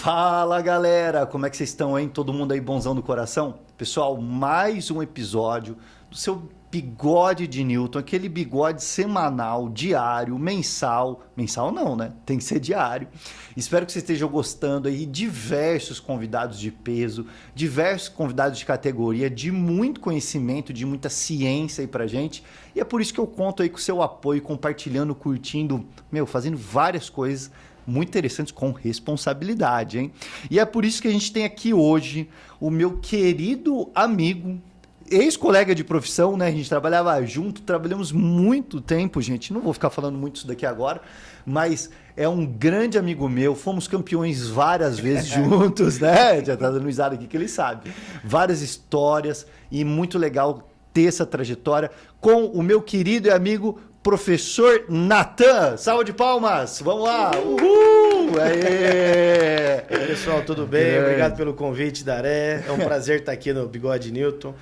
Fala galera, como é que vocês estão, hein? Todo mundo aí bonzão do coração? Pessoal, mais um episódio do seu Bigode de Newton, aquele bigode semanal, diário, mensal. Mensal não, né? Tem que ser diário. Espero que vocês estejam gostando aí. Diversos convidados de peso, diversos convidados de categoria, de muito conhecimento, de muita ciência aí pra gente. E é por isso que eu conto aí com o seu apoio, compartilhando, curtindo, fazendo várias coisas muito interessantes com responsabilidade, hein? E é por isso que a gente tem aqui hoje o meu querido amigo, ex-colega de profissão, né? A gente trabalhava junto, trabalhamos muito tempo, gente. Não vou ficar falando muito isso daqui agora, mas é um grande amigo meu. Fomos campeões várias vezes juntos, né? Já tá dando risada aqui que ele sabe. Várias histórias e muito legal ter essa trajetória com o meu querido e amigo Professor Natan. Salve de palmas! Vamos lá! Uhul! Aê! Pessoal, tudo bem? Obrigado pelo convite, Daré. É um prazer estar aqui no Bigode Newton.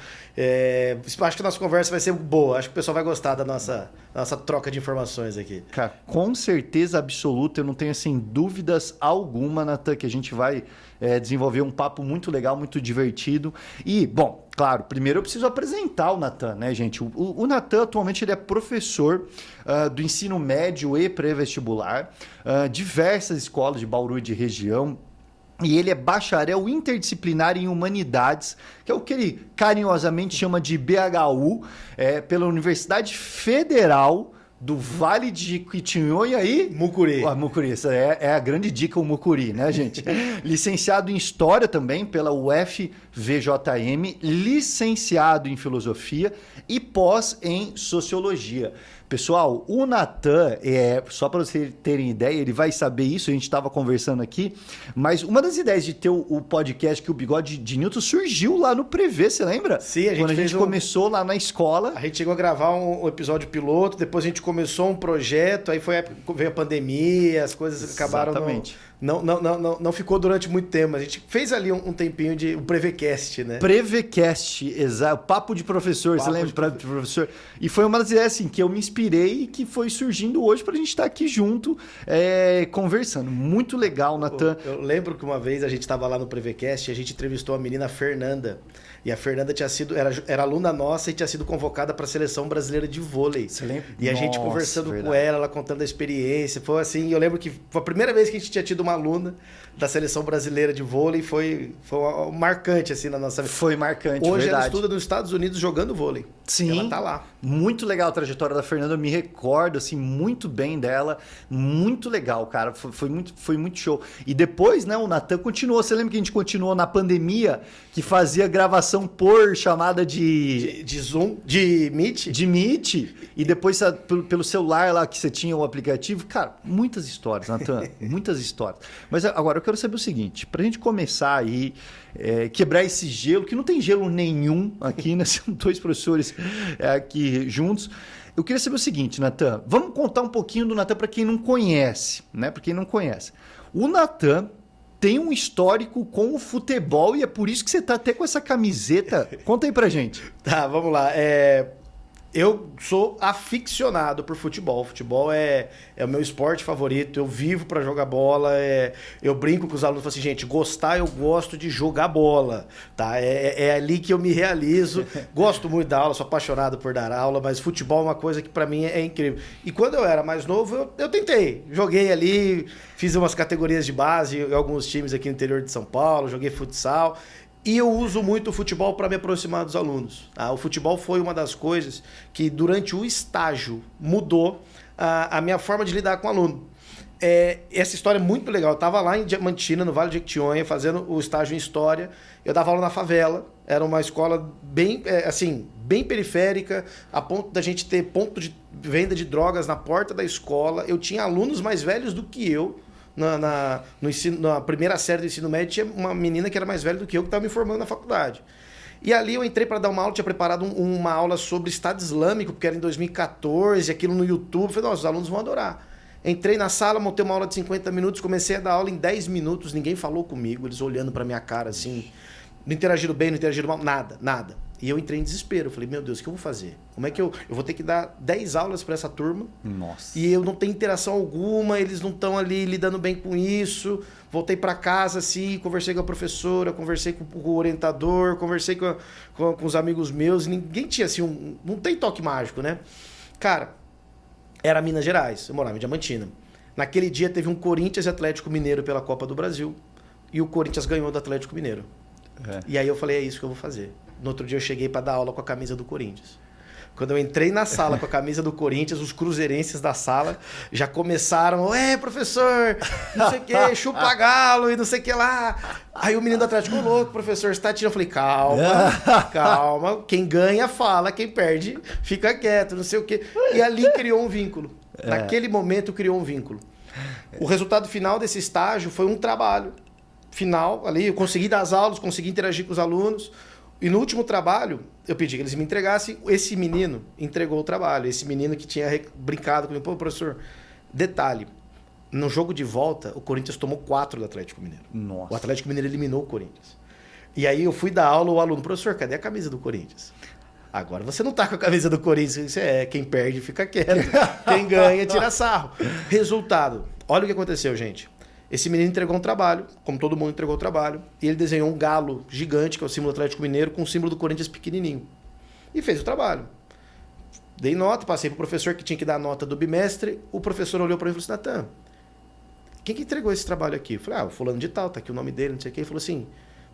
Acho que a nossa conversa vai ser boa. Acho que o pessoal vai gostar da nossa troca de informações aqui. Cara, com certeza absoluta, eu não tenho assim, dúvidas alguma, Natan, que a gente vai desenvolver um papo muito legal, muito divertido. E, bom, claro, primeiro eu preciso apresentar o Natan, né, gente? O Natan, atualmente, ele é professor do ensino médio e pré-vestibular, diversas escolas de Bauru e de região. E ele é bacharel interdisciplinar em humanidades, que é o que ele carinhosamente chama de BHU, pela Universidade Federal do Vale de Jequitinhonha e Mucuri. Mucuri, essa é a grande dica, o Mucuri, né, gente? Licenciado em História também pela UFVJM, licenciado em Filosofia e pós em Sociologia. Pessoal, o Natan, só para vocês terem ideia, ele vai saber isso, a gente estava conversando aqui, mas uma das ideias de ter o podcast que o Bigode de Newton surgiu lá no Prevê, você lembra? Sim, quando a gente começou lá na escola. A gente chegou a gravar um episódio piloto, depois a gente começou um projeto, aí veio a pandemia, as coisas acabaram... Exatamente. Não ficou durante muito tempo, mas a gente fez ali um tempinho de um Prevcast, né? Prevcast, exato. Papo de professor, você lembra? De professor. E foi uma das ideias assim, que eu me inspirei e que foi surgindo hoje pra gente estar aqui junto, conversando. Muito legal, Natan. Eu lembro que uma vez a gente estava lá no Prevcast e a gente entrevistou a menina Fernanda. E a Fernanda era aluna nossa e tinha sido convocada para a Seleção Brasileira de Vôlei. Você lembra? E a gente conversando com ela contando a experiência. Foi assim, eu lembro que foi a primeira vez que a gente tinha tido uma aluna da Seleção Brasileira de Vôlei. Foi marcante assim na nossa vida. Foi marcante, hoje verdade. Ela estuda nos Estados Unidos jogando vôlei. Sim. Ela tá lá. Muito legal a trajetória da Fernanda, eu me recordo assim, muito bem dela. Muito legal, cara. Foi muito show. E depois, né, o Natan continuou. Você lembra que a gente continuou na pandemia, que fazia gravação por chamada de Zoom, de Meet? De Meet. E depois pelo celular lá que você tinha o aplicativo. Cara, muitas histórias, Natan. Muitas histórias. Mas agora eu quero saber o seguinte, pra gente começar aí, quebrar esse gelo, que não tem gelo nenhum aqui, né? São dois professores aqui juntos. Eu queria saber o seguinte, Natan. Vamos contar um pouquinho do Natan para quem não conhece, né? Para quem não conhece. O Natan tem um histórico com o futebol e é por isso que você tá até com essa camiseta. Conta aí pra gente. Tá, vamos lá. Eu sou aficionado por futebol. Futebol é o meu esporte favorito. Eu vivo para jogar bola. Eu brinco com os alunos, falo assim, gente, gostar, eu gosto de jogar bola. Tá? É ali que eu me realizo. Gosto muito da aula, sou apaixonado por dar aula, mas futebol é uma coisa que para mim é incrível. E quando eu era mais novo, eu tentei. Joguei ali, fiz umas categorias de base em alguns times aqui no interior de São Paulo, joguei futsal. E eu uso muito o futebol para me aproximar dos alunos. Tá? O futebol foi uma das coisas que, durante o estágio, mudou a minha forma de lidar com o aluno. Essa história é muito legal. Eu estava lá em Diamantina, no Vale de Jequitinhonha, fazendo o estágio em História. Eu dava aula na favela. Era uma escola bem periférica, a ponto da gente ter ponto de venda de drogas na porta da escola. Eu tinha alunos mais velhos do que eu. Na primeira série do ensino médio, tinha uma menina que era mais velha do que eu, que estava me formando na faculdade. E ali eu entrei para dar uma aula, tinha preparado uma aula sobre Estado Islâmico, porque era em 2014, aquilo no YouTube. Falei, nossa, os alunos vão adorar. Entrei na sala, montei uma aula de 50 minutos, comecei a dar aula em 10 minutos, ninguém falou comigo, eles olhando para minha cara assim. Não interagiram bem, não interagiram mal, nada. E eu entrei em desespero. Eu falei, meu Deus, o que eu vou fazer? Como é que eu vou ter que dar 10 aulas para essa turma? Nossa. E eu não tenho interação alguma, eles não estão ali lidando bem com isso. Voltei para casa, assim, conversei com a professora, conversei com o orientador, conversei com os amigos meus. Ninguém tinha, assim, não tem toque mágico, né? Cara, era Minas Gerais, eu morava em Diamantina. Naquele dia teve um Corinthians e Atlético Mineiro pela Copa do Brasil. E o Corinthians ganhou do Atlético Mineiro. E aí eu falei, é isso que eu vou fazer. No outro dia eu cheguei para dar aula com a camisa do Corinthians. Quando eu entrei na sala com a camisa do Corinthians, os cruzeirenses da sala já começaram, professor, não sei o que, chupa galo e não sei o que lá. Aí o menino do Atlético, louco, professor, você tá tirando? Eu falei, calma, quem ganha fala, quem perde fica quieto, não sei o que. E ali criou um vínculo. Naquele momento criou um vínculo. O resultado final desse estágio foi um trabalho final ali, eu consegui dar as aulas, consegui interagir com os alunos. E no último trabalho, eu pedi que eles me entregassem. Esse menino entregou o trabalho. Esse menino que tinha brincado comigo. Pô, professor, detalhe. No jogo de volta, o Corinthians tomou 4 do Atlético Mineiro. Nossa. O Atlético Mineiro eliminou o Corinthians. E aí eu fui dar aula ao aluno. Professor, cadê a camisa do Corinthians? Agora você não tá com a camisa do Corinthians. Quem perde fica quieto. Quem ganha tira sarro. Resultado. Olha o que aconteceu, gente. Esse menino entregou um trabalho, como todo mundo entregou o trabalho, e ele desenhou um galo gigante, que é o símbolo do Atlético Mineiro, com o símbolo do Corinthians pequenininho. E fez o trabalho. Dei nota, passei pro professor que tinha que dar a nota do bimestre. O professor olhou para mim e falou assim, Natan, quem que entregou esse trabalho aqui? Eu falei, o fulano de tal, tá aqui o nome dele, não sei o quê. Ele falou assim,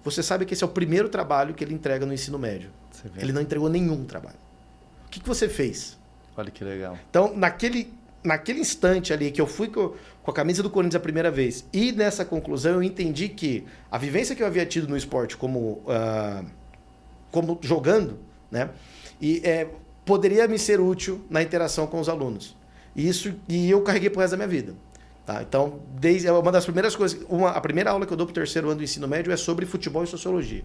você sabe que esse é o primeiro trabalho que ele entrega no ensino médio. Ele não entregou nenhum trabalho. O que você fez? Olha que legal. Então, naquele instante ali que eu fui com a camisa do Corinthians a primeira vez e nessa conclusão eu entendi que a vivência que eu havia tido no esporte como jogando, né, poderia me ser útil na interação com os alunos. E eu carreguei pro resto da minha vida. Tá? Então, uma das primeiras coisas, a primeira aula que eu dou pro terceiro ano do ensino médio é sobre futebol e sociologia.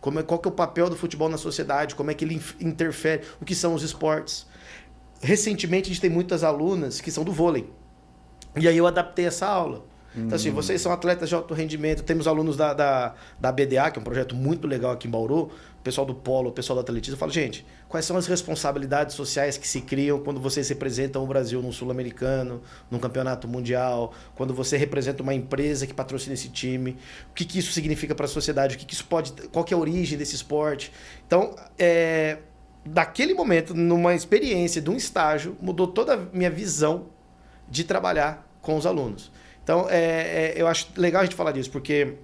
Qual que é o papel do futebol na sociedade, como é que ele interfere, o que são os esportes. Recentemente, a gente tem muitas alunas que são do vôlei. E aí eu adaptei essa aula. Então, assim, vocês são atletas de alto rendimento. Temos alunos da BDA, que é um projeto muito legal aqui em Bauru. O pessoal do polo, o pessoal do atletismo. Eu falo, gente, quais são as responsabilidades sociais que se criam quando vocês representam o Brasil num sul-americano, num campeonato mundial, quando você representa uma empresa que patrocina esse time, o que isso significa para a sociedade, qual que é a origem desse esporte. Então, daquele momento, numa experiência de um estágio, mudou toda a minha visão de trabalhar com os alunos. Então, eu acho legal a gente falar disso, porque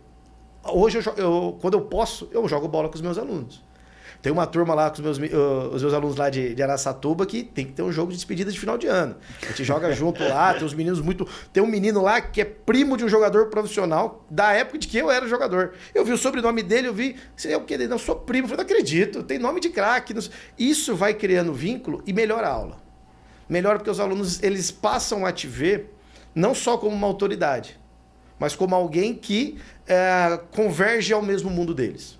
hoje, quando eu posso, eu jogo bola com os meus alunos. Tem uma turma lá com os meus alunos lá de Araçatuba que tem que ter um jogo de despedida de final de ano. A gente joga junto lá, tem uns meninos muito... Tem um menino lá que é primo de um jogador profissional da época de que eu era jogador. Eu vi o sobrenome dele, eu vi... Você é o quê? Não, sou primo. Eu falei, não acredito, tem nome de craque. Isso vai criando vínculo e melhora a aula. Melhora porque os alunos, eles passam a te ver não só como uma autoridade, mas como alguém que converge ao mesmo mundo deles.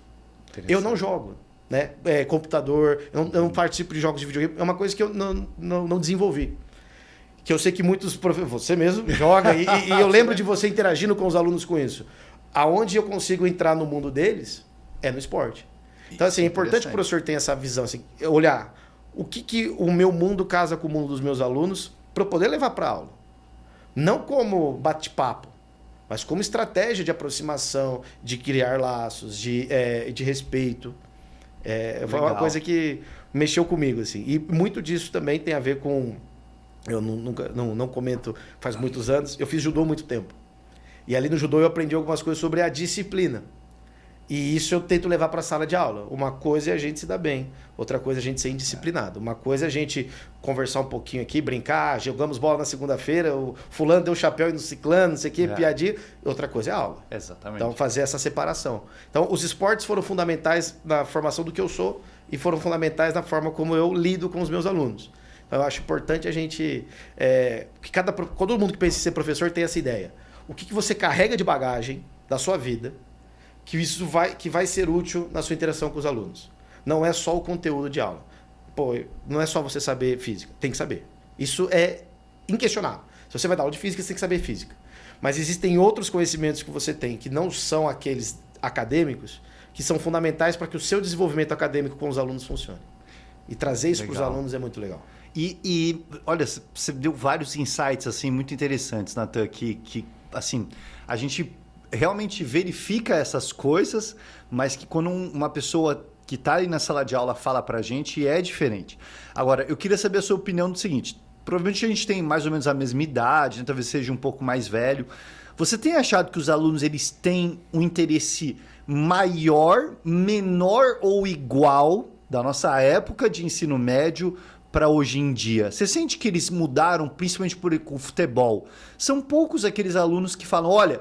Eu não jogo. Né? Computador, eu não participo de jogos de videogame, é uma coisa que eu não desenvolvi. Que eu sei que muitos você mesmo joga e eu lembro de você interagindo com os alunos com isso. Aonde eu consigo entrar no mundo deles é no esporte. Então, assim, é importante que o professor tenha essa visão, assim, olhar o que o meu mundo casa com o mundo dos meus alunos para eu poder levar para aula. Não como bate-papo, mas como estratégia de aproximação, de criar laços, de respeito. Foi uma coisa que mexeu comigo, assim. E muito disso também tem a ver com... Eu não comento faz muitos anos. Eu fiz judô há muito tempo. E ali no judô eu aprendi algumas coisas sobre a disciplina. E isso eu tento levar para a sala de aula. Uma coisa é a gente se dar bem. Outra coisa é a gente ser indisciplinado. Uma coisa é a gente conversar um pouquinho aqui, brincar, jogamos bola na segunda-feira, o fulano deu chapéu e no ciclano, não sei o quê, piadinha. Outra coisa é a aula. Exatamente. Então, fazer essa separação. Então, os esportes foram fundamentais na formação do que eu sou e foram fundamentais na forma como eu lido com os meus alunos. Então, eu acho importante a gente... que todo mundo que pensa em ser professor tem essa ideia. O que você carrega de bagagem da sua vida que vai ser útil na sua interação com os alunos. Não é só o conteúdo de aula. Não é só você saber física. Tem que saber. Isso é inquestionável. Se você vai dar aula de física, você tem que saber física. Mas existem outros conhecimentos que você tem que não são aqueles acadêmicos que são fundamentais para que o seu desenvolvimento acadêmico com os alunos funcione. E trazer isso para os alunos é muito legal. Olha, você deu vários insights assim muito interessantes, Natan, que assim, a gente realmente verifica essas coisas, mas que quando uma pessoa que está aí na sala de aula fala para a gente é diferente. Agora, eu queria saber a sua opinião do seguinte, provavelmente a gente tem mais ou menos a mesma idade, né? Talvez seja um pouco mais velho. Você tem achado que os alunos eles têm um interesse maior, menor ou igual da nossa época de ensino médio para hoje em dia? Você sente que eles mudaram, principalmente por o futebol? São poucos aqueles alunos que falam, olha,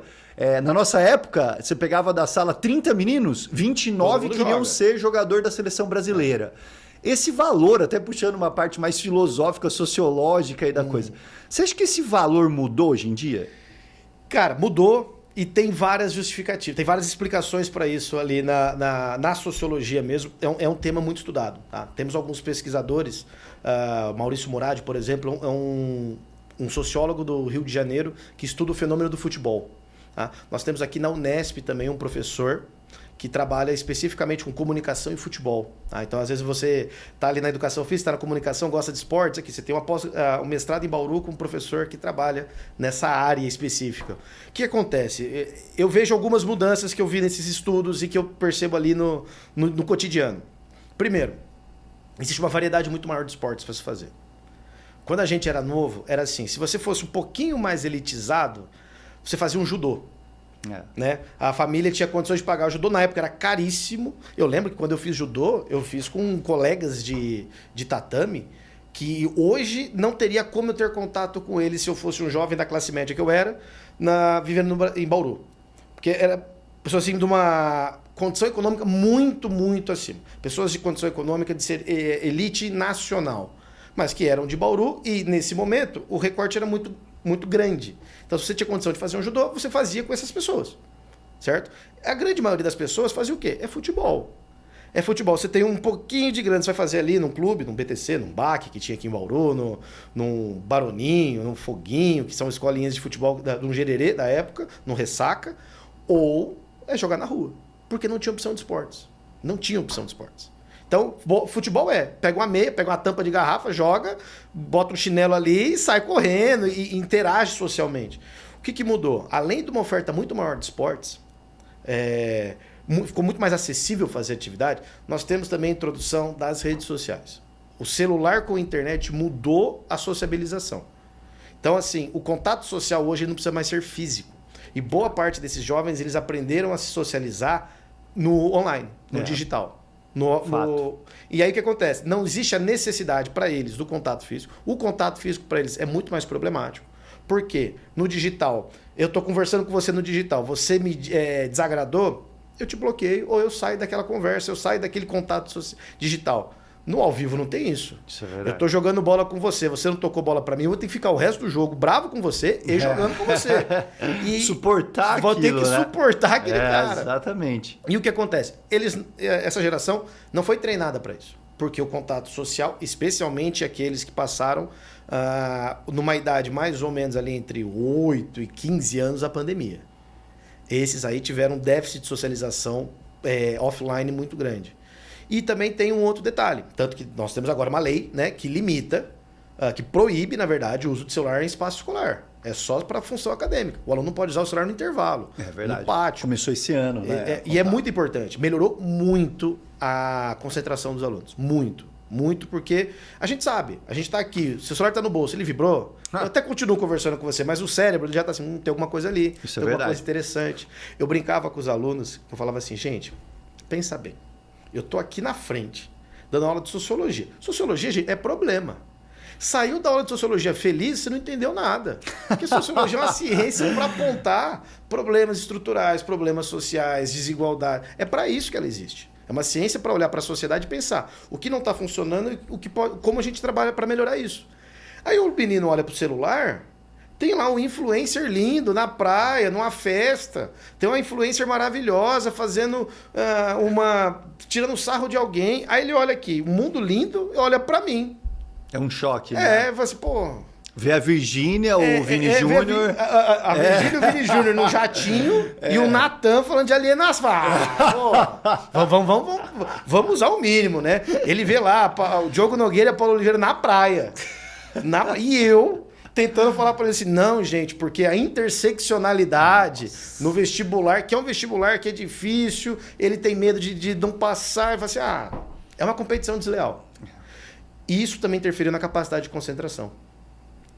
na nossa época, você pegava da sala 30 meninos, 29 queriam ser jogador da seleção brasileira. Esse valor, até puxando uma parte mais filosófica, sociológica aí da coisa, você acha que esse valor mudou hoje em dia? Cara, mudou e tem várias justificativas, tem várias explicações para isso ali na sociologia mesmo. É um tema muito estudado. Tá? Temos alguns pesquisadores, Maurício Murad, por exemplo, é um sociólogo do Rio de Janeiro que estuda o fenômeno do futebol. Tá? Nós temos aqui na Unesp também um professor que trabalha especificamente com comunicação e futebol. Tá? Então, às vezes, você está ali na educação física, está na comunicação, gosta de esportes, aqui você tem um mestrado em Bauru com um professor que trabalha nessa área específica. O que acontece? Eu vejo algumas mudanças que eu vi nesses estudos e que eu percebo ali no cotidiano. Primeiro, existe uma variedade muito maior de esportes para se fazer. Quando a gente era novo, era assim, se você fosse um pouquinho mais elitizado, você fazia um judô. Né? A família tinha condições de pagar o judô, na época era caríssimo. Eu lembro que quando eu fiz judô, eu fiz com colegas de tatame, que hoje não teria como eu ter contato com eles se eu fosse um jovem da classe média que eu era, vivendo em Bauru. Porque era pessoas assim de uma condição econômica muito, muito acima. Pessoas de condição econômica de ser elite nacional, mas que eram de Bauru e nesse momento o recorte era muito, muito grande. Então, se você tinha condição de fazer um judô, você fazia com essas pessoas, certo? A grande maioria das pessoas fazia o quê? É futebol. É futebol. Você tem um pouquinho de grana, você vai fazer ali num clube, num BTC, num BAC, que tinha aqui em Bauru, num Baroninho, num Foguinho, que são escolinhas de futebol, num Gererê da época, num Ressaca, ou é jogar na rua, porque não tinha opção de esportes. Não tinha opção de esportes. Então, futebol pega uma meia, pega uma tampa de garrafa, joga, bota um chinelo ali e sai correndo e interage socialmente. O que mudou? Além de uma oferta muito maior de esportes, ficou muito mais acessível fazer atividade, nós temos também a introdução das redes sociais. O celular com a internet mudou a sociabilização. Então, assim, o contato social hoje não precisa mais ser físico. E boa parte desses jovens, eles aprenderam a se socializar no online, no digital. E aí o que acontece? Não existe a necessidade para eles do contato físico. O contato físico para eles é muito mais problemático. Por quê? No digital, eu estou conversando com você no digital, você me desagradou, eu te bloqueio ou eu saio daquela conversa, eu saio daquele contato digital. No ao vivo não tem isso. Isso é verdade. Eu tô jogando bola com você não tocou bola para mim, eu vou ter que ficar o resto do jogo bravo com você e jogando com você. E suportar vou aquilo, ter que suportar aquele cara. Exatamente. E o que acontece? Essa geração não foi treinada para isso. Porque o contato social, especialmente aqueles que passaram numa idade mais ou menos ali entre 8 e 15 anos a pandemia. Esses aí tiveram um déficit de socialização offline muito grande. E também tem um outro detalhe, tanto que nós temos agora uma lei, né, que limita, que proíbe, na verdade, o uso de celular em espaço escolar. É só para função acadêmica. O aluno não pode usar o celular no intervalo, no pátio. Começou esse ano, né? E é muito importante. Melhorou muito a concentração dos alunos. Muito. Muito, porque a gente sabe, a gente está aqui, se o celular está no bolso, ele vibrou, eu até continuo conversando com você, mas o cérebro ele já está assim, tem alguma coisa ali, Isso tem alguma coisa interessante. Eu brincava com os alunos, eu falava assim, gente, pensa bem. Eu estou aqui na frente, dando aula de sociologia. Sociologia, gente, é problema. Saiu da aula de sociologia feliz, você não entendeu nada. Porque sociologia é uma ciência para apontar problemas estruturais, problemas sociais, desigualdade. É para isso que ela existe. É uma ciência para olhar para a sociedade e pensar o que não está funcionando e como a gente trabalha para melhorar isso. Aí o menino olha para o celular... Tem lá um influencer lindo na praia, numa festa. Tem uma influencer maravilhosa fazendo tirando sarro de alguém. Aí ele olha aqui, o mundo lindo, olha pra mim. É um choque, né? Fala assim, pô... Vê a Virgínia, o Vini Júnior. A Virgínia e o Vini Júnior no jatinho e o Natan falando de alienação. Vamos usar o mínimo, né? Ele vê lá o Diogo Nogueira e a Paulo Oliveira na praia. E eu tentando falar para ele assim, não, gente, porque a interseccionalidade no vestibular, que é um vestibular que é difícil, ele tem medo de não passar, e fala assim, é uma competição desleal. E isso também interferiu na capacidade de concentração.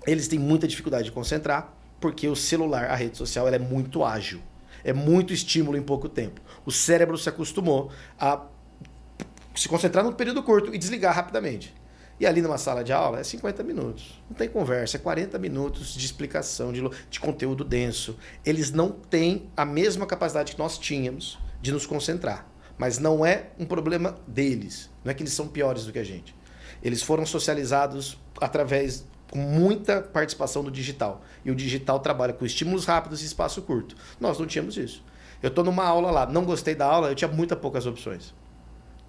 Eles têm muita dificuldade de concentrar, porque o celular, a rede social, ela é muito ágil. É muito estímulo em pouco tempo. O cérebro se acostumou a se concentrar num período curto e desligar rapidamente. E ali numa sala de aula é 50 minutos. Não tem conversa, é 40 minutos de explicação, de conteúdo denso. Eles não têm a mesma capacidade que nós tínhamos de nos concentrar. Mas não é um problema deles. Não é que eles são piores do que a gente. Eles foram socializados através, com muita participação do digital. E o digital trabalha com estímulos rápidos e espaço curto. Nós não tínhamos isso. Eu estou numa aula lá, não gostei da aula, eu tinha muito poucas opções.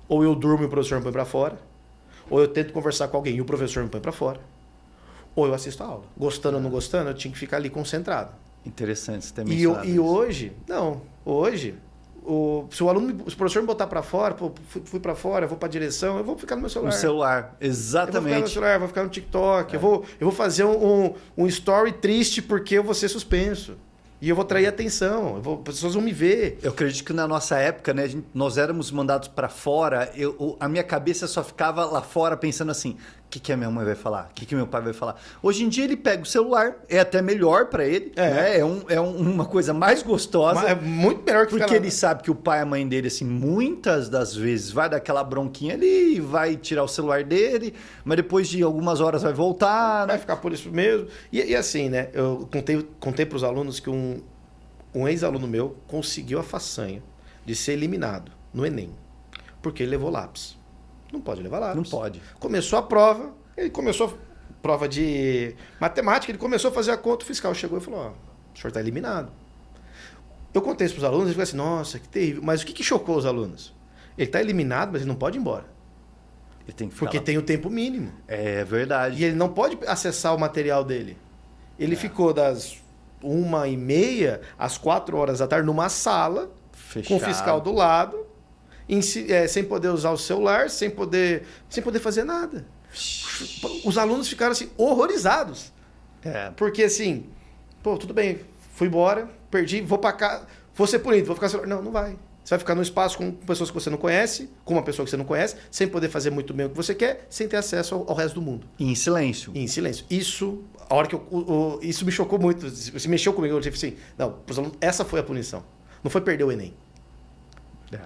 Ou eu durmo e o professor me põe para fora, ou eu tento conversar com alguém e o professor me põe para fora, ou eu assisto a aula. Gostando ou não gostando, eu tinha que ficar ali concentrado. Interessante você ter mencionado isso. Hoje, se o professor me botar para fora, fui para fora, eu vou para a direção, eu vou ficar no meu celular. No celular, exatamente. Eu vou ficar no meu celular, vou ficar no TikTok, eu vou fazer um story triste porque eu vou ser suspenso. E eu vou atrair atenção, as pessoas vão me ver. Eu acredito que na nossa época, né, nós éramos mandados para fora, a minha cabeça só ficava lá fora pensando assim, o que a minha mãe vai falar? O que meu pai vai falar? Hoje em dia ele pega o celular, é até melhor para ele, né? É uma coisa mais gostosa. Mas é muito melhor que porque ele sabe que o pai e a mãe dele, assim, muitas das vezes vai dar aquela bronquinha ali, vai tirar o celular dele, mas depois de algumas horas vai voltar. Vai ficar por isso mesmo. E assim, né? Eu contei para os alunos que um ex-aluno meu conseguiu a façanha de ser eliminado no Enem, porque ele levou lápis. Não pode levar lápis. Não pode. Começou a prova, prova de matemática, ele começou a fazer a conta, o fiscal chegou e falou, o senhor está eliminado. Eu contei isso para os alunos, eles falaram assim, nossa, que terrível. Mas o que chocou os alunos? Ele está eliminado, mas ele não pode ir embora. Ele tem que porque tem o tempo mínimo. É verdade. E ele não pode acessar o material dele. Ele ficou das 1h30 às 4h da tarde numa sala, fechado, com o fiscal do lado, sem poder usar o celular, sem poder fazer nada. Os alunos ficaram assim, horrorizados. Porque assim, tudo bem, fui embora, perdi, vou pra cá, vou ser punido, vou ficar no celular. Não vai. Você vai ficar no espaço com pessoas que você não conhece, com uma pessoa que você não conhece, sem poder fazer muito bem o que você quer, sem ter acesso ao resto do mundo. E em silêncio. Isso, a hora que isso me chocou muito, se mexeu comigo, eu disse assim, não, essa foi a punição. Não foi perder o Enem.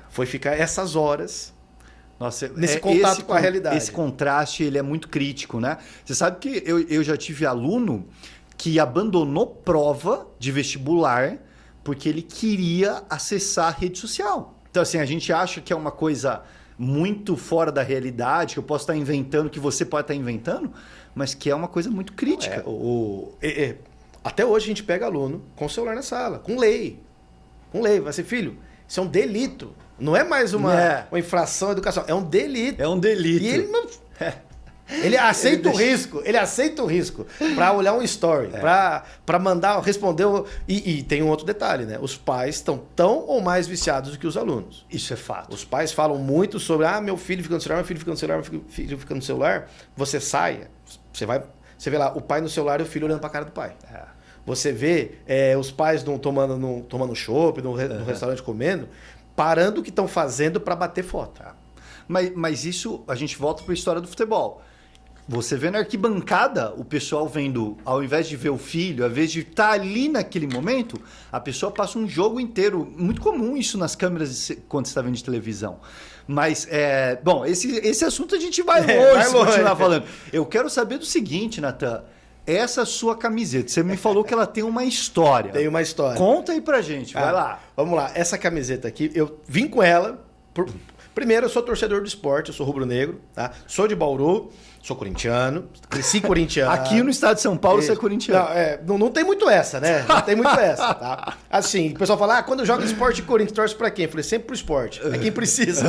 Foi ficar essas horas nesse contato com a realidade. Esse contraste, ele é muito crítico, né? Você sabe que eu já tive aluno que abandonou prova de vestibular porque ele queria acessar a rede social. Então, assim, a gente acha que é uma coisa muito fora da realidade, que eu posso estar inventando, que você pode estar inventando, mas que é uma coisa muito crítica. Até hoje a gente pega aluno com o celular na sala, com lei. Vai ser, filho, isso é um delito. Não é mais uma infração educacional, é um delito. É um delito. E ele aceita o risco. Ele aceita o risco para olhar um story, para mandar, responder. E tem um outro detalhe, né? Os pais estão tão ou mais viciados do que os alunos. Isso é fato. Os pais falam muito sobre, meu filho fica no celular, meu filho fica no celular, meu filho fica no celular. Você sai, você vê lá o pai no celular e o filho olhando para a cara do pai. Você vê os pais tomando chopp, no restaurante comendo, parando o que estão fazendo para bater foto. Mas isso, a gente volta para a história do futebol. Você vê na arquibancada o pessoal vendo, ao invés de ver o filho, ao invés de estar ali naquele momento, a pessoa passa um jogo inteiro. Muito comum isso nas câmeras quando você está vendo de televisão. Mas, bom, esse assunto a gente vai longe continuar falando. Eu quero saber do seguinte, Natan. Essa sua camiseta, você me falou que ela tem uma história. Tem uma história. Conta aí pra gente, vai lá. Vamos lá, essa camiseta aqui, eu vim com ela Primeiro, eu sou torcedor do esporte, eu sou rubro-negro, tá? Sou de Bauru, sou corintiano, cresci corintiano. Aqui no estado de São Paulo você é corintiano. Não tem muito essa, né? Não tem muito essa, tá? Assim, o pessoal fala, quando joga esporte Corinthians, torce pra quem? Eu falei, sempre pro esporte. É quem precisa.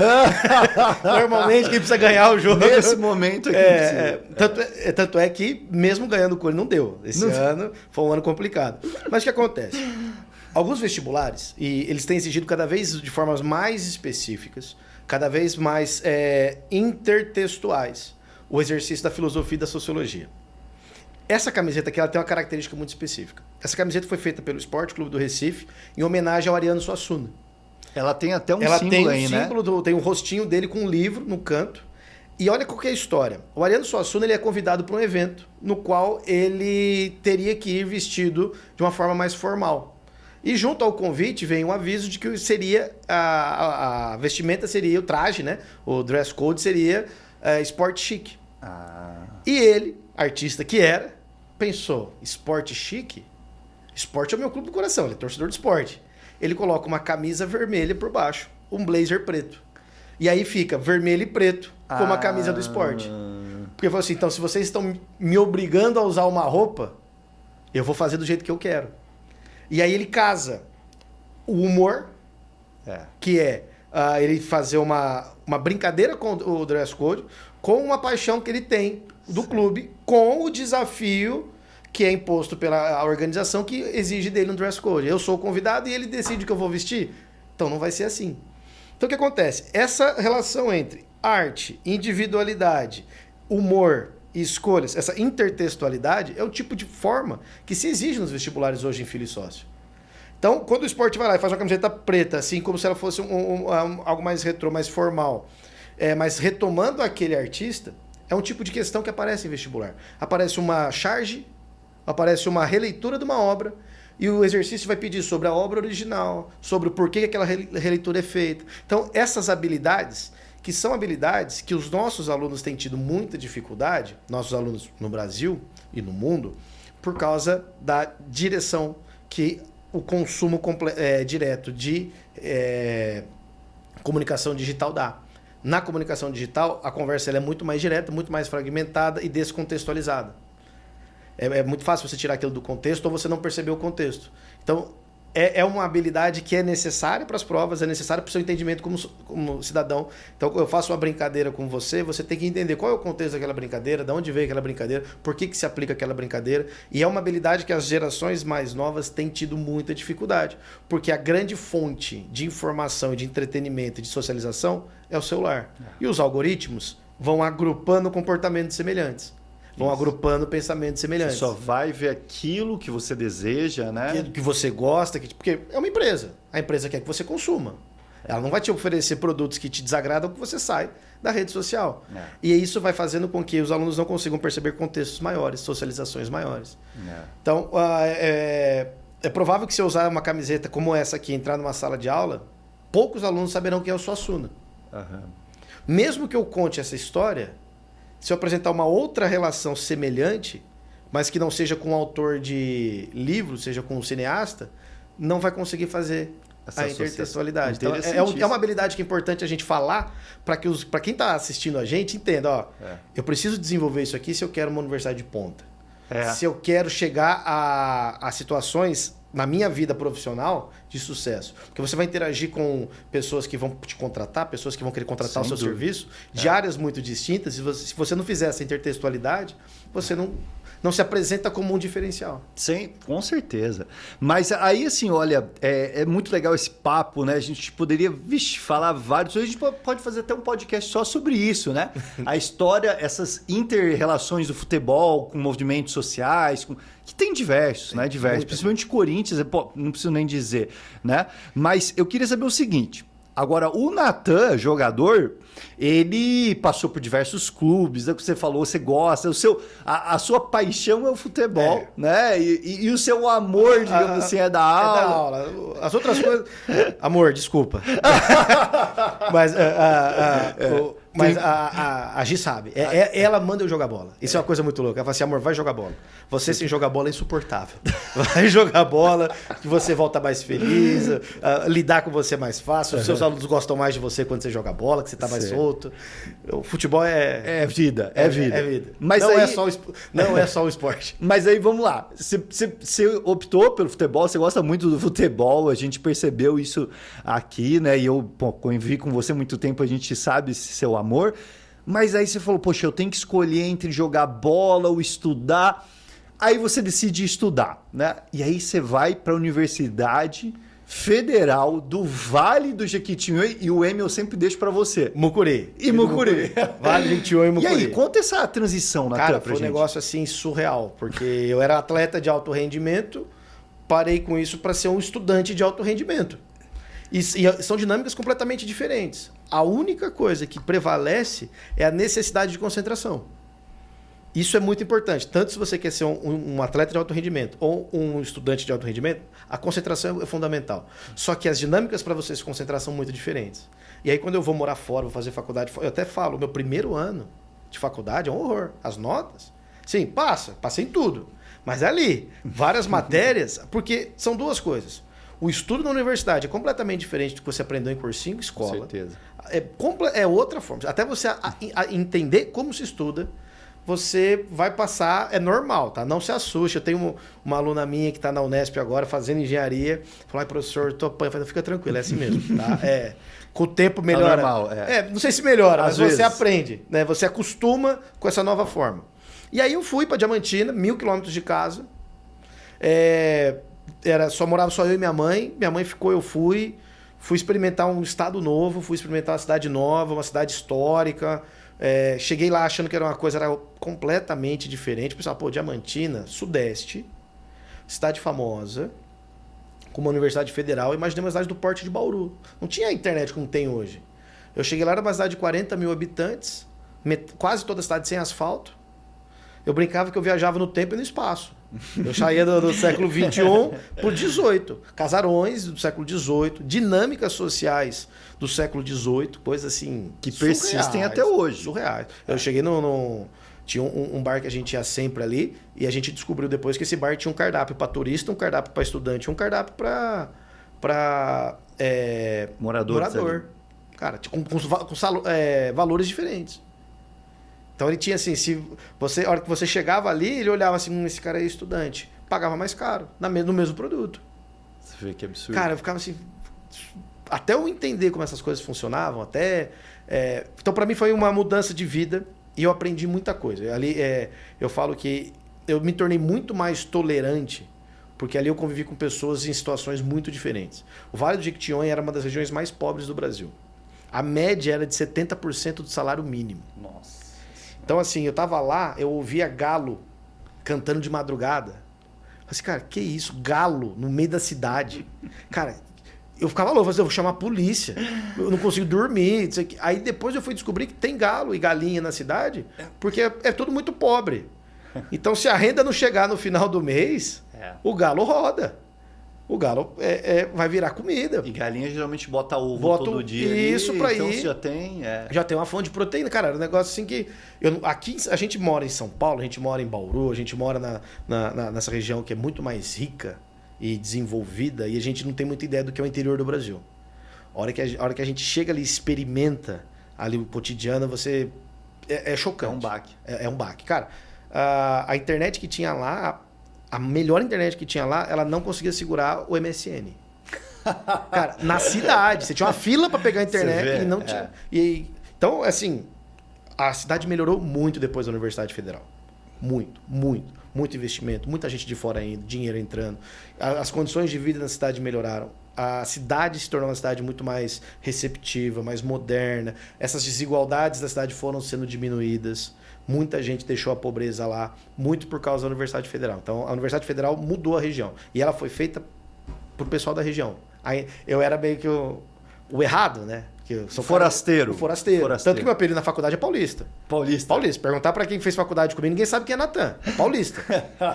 Normalmente, quem precisa ganhar o jogo. Nesse momento é quem precisa. Tanto é que, mesmo ganhando o Corinthians, não deu. Esse ano foi um ano complicado. Mas o que acontece? Alguns vestibulares, e eles têm exigido cada vez de formas mais específicas, cada vez mais intertextuais, o exercício da filosofia e da sociologia. Essa camiseta aqui ela tem uma característica muito específica. Essa camiseta foi feita pelo Esporte Clube do Recife em homenagem ao Ariano Suassuna. Ela tem até um ela símbolo tem aí, né? Tem um rostinho dele com um livro no canto. E olha qual que é a história. O Ariano Suassuna ele é convidado para um evento no qual ele teria que ir vestido de uma forma mais formal. E junto ao convite vem um aviso de que seria a vestimenta seria o traje, né? O dress code seria sport chic. E ele, artista que era, pensou, esporte chique? Esporte é o meu clube do coração, ele é torcedor de esporte. Ele coloca uma camisa vermelha por baixo, um blazer preto. E aí fica vermelho e preto, como a camisa do esporte. Porque ele falou assim, então se vocês estão me obrigando a usar uma roupa, eu vou fazer do jeito que eu quero. E aí ele casa o humor, que é ele fazer uma brincadeira com o dress code, com uma paixão que ele tem do clube, com o desafio que é imposto pela organização que exige dele um dress code. Eu sou o convidado e ele decide o que eu vou vestir. Então não vai ser assim. Então o que acontece? Essa relação entre arte, individualidade, humor e escolhas, essa intertextualidade é o tipo de forma que se exige nos vestibulares hoje em Filho e Sócio. Então, quando o esporte vai lá e faz uma camiseta preta, assim como se ela fosse algo mais retrô, mais formal, mas retomando aquele artista, é um tipo de questão que aparece em vestibular. Aparece uma charge, aparece uma releitura de uma obra, e o exercício vai pedir sobre a obra original, sobre o porquê que aquela releitura é feita. Então, essas habilidades, que são habilidades que os nossos alunos têm tido muita dificuldade, nossos alunos no Brasil e no mundo, por causa da direção que o consumo direto de comunicação digital dá. Na comunicação digital, a conversa ela é muito mais direta, muito mais fragmentada e descontextualizada. É muito fácil você tirar aquilo do contexto ou você não perceber o contexto. Então, é uma habilidade que é necessária para as provas, é necessária para o seu entendimento como cidadão. Então, eu faço uma brincadeira com você, você tem que entender qual é o contexto daquela brincadeira, de onde veio aquela brincadeira, por que se aplica aquela brincadeira. E é uma habilidade que as gerações mais novas têm tido muita dificuldade, porque a grande fonte de informação, de entretenimento e de socialização é o celular. E os algoritmos vão agrupando comportamentos semelhantes. Vão agrupando pensamentos semelhantes. Você só vai ver aquilo que você deseja, né? Que você gosta, porque é uma empresa. A empresa quer que você consuma. Ela não vai te oferecer produtos que te desagradam que você sai da rede social. E isso vai fazendo com que os alunos não consigam perceber contextos maiores, socializações maiores. Então, é provável que se eu usar uma camiseta como essa aqui, entrar numa sala de aula, poucos alunos saberão quem é o Suassuna. Mesmo que eu conte essa história, se eu apresentar uma outra relação semelhante, mas que não seja com um autor de livro, seja com um cineasta, não vai conseguir fazer a intertextualidade. Então, é uma habilidade que é importante a gente falar para quem está assistindo a gente entenda, eu preciso desenvolver isso aqui se eu quero uma universidade de ponta. Se eu quero chegar a situações na minha vida profissional de sucesso. Porque você vai interagir com pessoas que vão te contratar, pessoas que vão querer contratar o seu serviço, de áreas muito distintas. E se você não fizer essa intertextualidade, você não se apresenta como um diferencial. Sim, com certeza. Mas aí, assim, olha, é muito legal esse papo, né? A gente poderia falar vários... A gente pode fazer até um podcast só sobre isso, né? A história, essas inter-relações do futebol com movimentos sociais, que tem diversos, né? Diversos. Principalmente Corinthians, não preciso nem dizer, né? Mas eu queria saber o seguinte... Agora, o Natan, jogador, ele passou por diversos clubes, é o que você falou, você gosta, a sua paixão é o futebol, né? E o seu amor, digamos assim, é da aula. É da aula. As outras coisas... Amor, desculpa. Mas Mas a Gi sabe. Ela manda eu jogar bola. Isso é uma coisa muito louca. Ela fala assim, amor, vai jogar bola. Você sem jogar bola é insuportável. Vai jogar bola, que você volta mais feliz, lidar com você é mais fácil. Os seus alunos gostam mais de você quando você joga bola, que você tá mais solto. O futebol é vida. É vida. É vida. Mas não, aí... não é só o esporte. Mas aí vamos lá. Você optou pelo futebol, você gosta muito do futebol, a gente percebeu isso aqui, né? E eu convivi com você há muito tempo, a gente sabe esse seu amor. Mas aí você falou, poxa, eu tenho que escolher entre jogar bola ou estudar. Aí você decide estudar, né? E aí você vai para a Universidade Federal do Vale do Jequitinhonha, e o M eu sempre deixo para você. Mucuri. E Mucuri. Vale do Jequitinhonha e Mucuri. E aí, conta essa transição na Cara, pra foi um gente. negócio assim surreal, porque eu era atleta de alto rendimento, parei com isso para ser um estudante de alto rendimento. E são dinâmicas completamente diferentes. A única coisa que prevalece é a necessidade de concentração. Isso é muito importante. Tanto se você quer ser um atleta de alto rendimento ou um estudante de alto rendimento, a concentração é fundamental. Só que as dinâmicas para você se concentrar são muito diferentes. E aí, quando eu vou morar fora, vou fazer faculdade, eu até falo, meu primeiro ano de faculdade é um horror. As notas, sim, passei em tudo. Mas ali, várias matérias, porque são duas coisas. O estudo na universidade é completamente diferente do que você aprendeu em cursinho, escola. Com certeza. É outra forma. Até você entender como se estuda, você vai passar, é normal, tá? Não se assuste. Eu tenho uma aluna minha que está na Unesp agora, fazendo engenharia. Falou, professor, tô apanhando. Eu falei, fica tranquilo, é assim mesmo, tá? Com o tempo melhora. Tá normal, não sei se melhora, Às mas você vezes. aprende, né? Você acostuma com essa nova forma. E aí eu fui para Diamantina, 1.000 quilômetros de casa. Morava só eu e minha mãe. Minha mãe ficou, eu fui. Fui experimentar um estado novo, fui experimentar uma cidade nova, uma cidade histórica. Cheguei lá achando que era uma coisa completamente diferente. Pessoal, Diamantina, Sudeste, cidade famosa, com uma universidade federal. Imaginei uma cidade do porte de Bauru. Não tinha internet como tem hoje. Eu cheguei lá, era uma cidade de 40 mil habitantes, quase toda a cidade sem asfalto. Eu brincava que eu viajava no tempo e no espaço. Eu saía do século XXI por XVIII. Casarões do século XVIII, dinâmicas sociais do século XVIII, coisas assim... Que persistem até hoje. Surreais. Eu cheguei tinha um bar que a gente ia sempre ali, e a gente descobriu depois que esse bar tinha um cardápio para turista, um cardápio para estudante, um cardápio para morador. Cara, com valores diferentes. Então ele tinha assim, a hora que você chegava ali, ele olhava assim, esse cara é estudante. Pagava mais caro, no mesmo produto. Você vê que absurdo. Cara, eu ficava assim... Até eu entender como essas coisas funcionavam, então para mim foi uma mudança de vida e eu aprendi muita coisa. Ali eu falo que eu me tornei muito mais tolerante, porque ali eu convivi com pessoas em situações muito diferentes. O Vale do Jequitinhonha era uma das regiões mais pobres do Brasil. A média era de 70% do salário mínimo. Nossa. Então, assim, eu tava lá, eu ouvia galo cantando de madrugada. Eu falei assim, cara, que isso? Galo no meio da cidade. Cara, eu ficava louco, eu vou chamar a polícia. Eu não consigo dormir. Aí depois eu fui descobrir que tem galo e galinha na cidade, porque é tudo muito pobre. Então, se a renda não chegar no final do mês, o galo roda. O galo vai virar comida. E galinha geralmente bota ovo todo dia. Isso para então ir. Já tem uma fonte de proteína. Cara, era um negócio assim que... aqui a gente mora em São Paulo, a gente mora em Bauru, a gente mora nessa região que é muito mais rica e desenvolvida, e a gente não tem muita ideia do que é o interior do Brasil. A hora que a gente chega ali e experimenta ali o cotidiano, você... É chocante. É um baque. É um baque. Cara, a internet que tinha lá... A melhor internet que tinha lá, ela não conseguia segurar o MSN. Cara, na cidade. Você tinha uma fila para pegar a internet e não tinha. Então, assim, a cidade melhorou muito depois da Universidade Federal. Muito, muito. Muito investimento, muita gente de fora indo, dinheiro entrando. As condições de vida na cidade melhoraram. A cidade se tornou uma cidade muito mais receptiva, mais moderna. Essas desigualdades da cidade foram sendo diminuídas. Muita gente deixou a pobreza lá, muito por causa da Universidade Federal. Então, a Universidade Federal mudou a região. E ela foi feita pro pessoal da região. Aí, eu era meio que o errado, né? Que eu sou Forasteiro. O forasteiro. Tanto que meu apelido na faculdade é Paulista. Paulista. Perguntar pra quem fez faculdade comigo, ninguém sabe quem é Natan. É Paulista.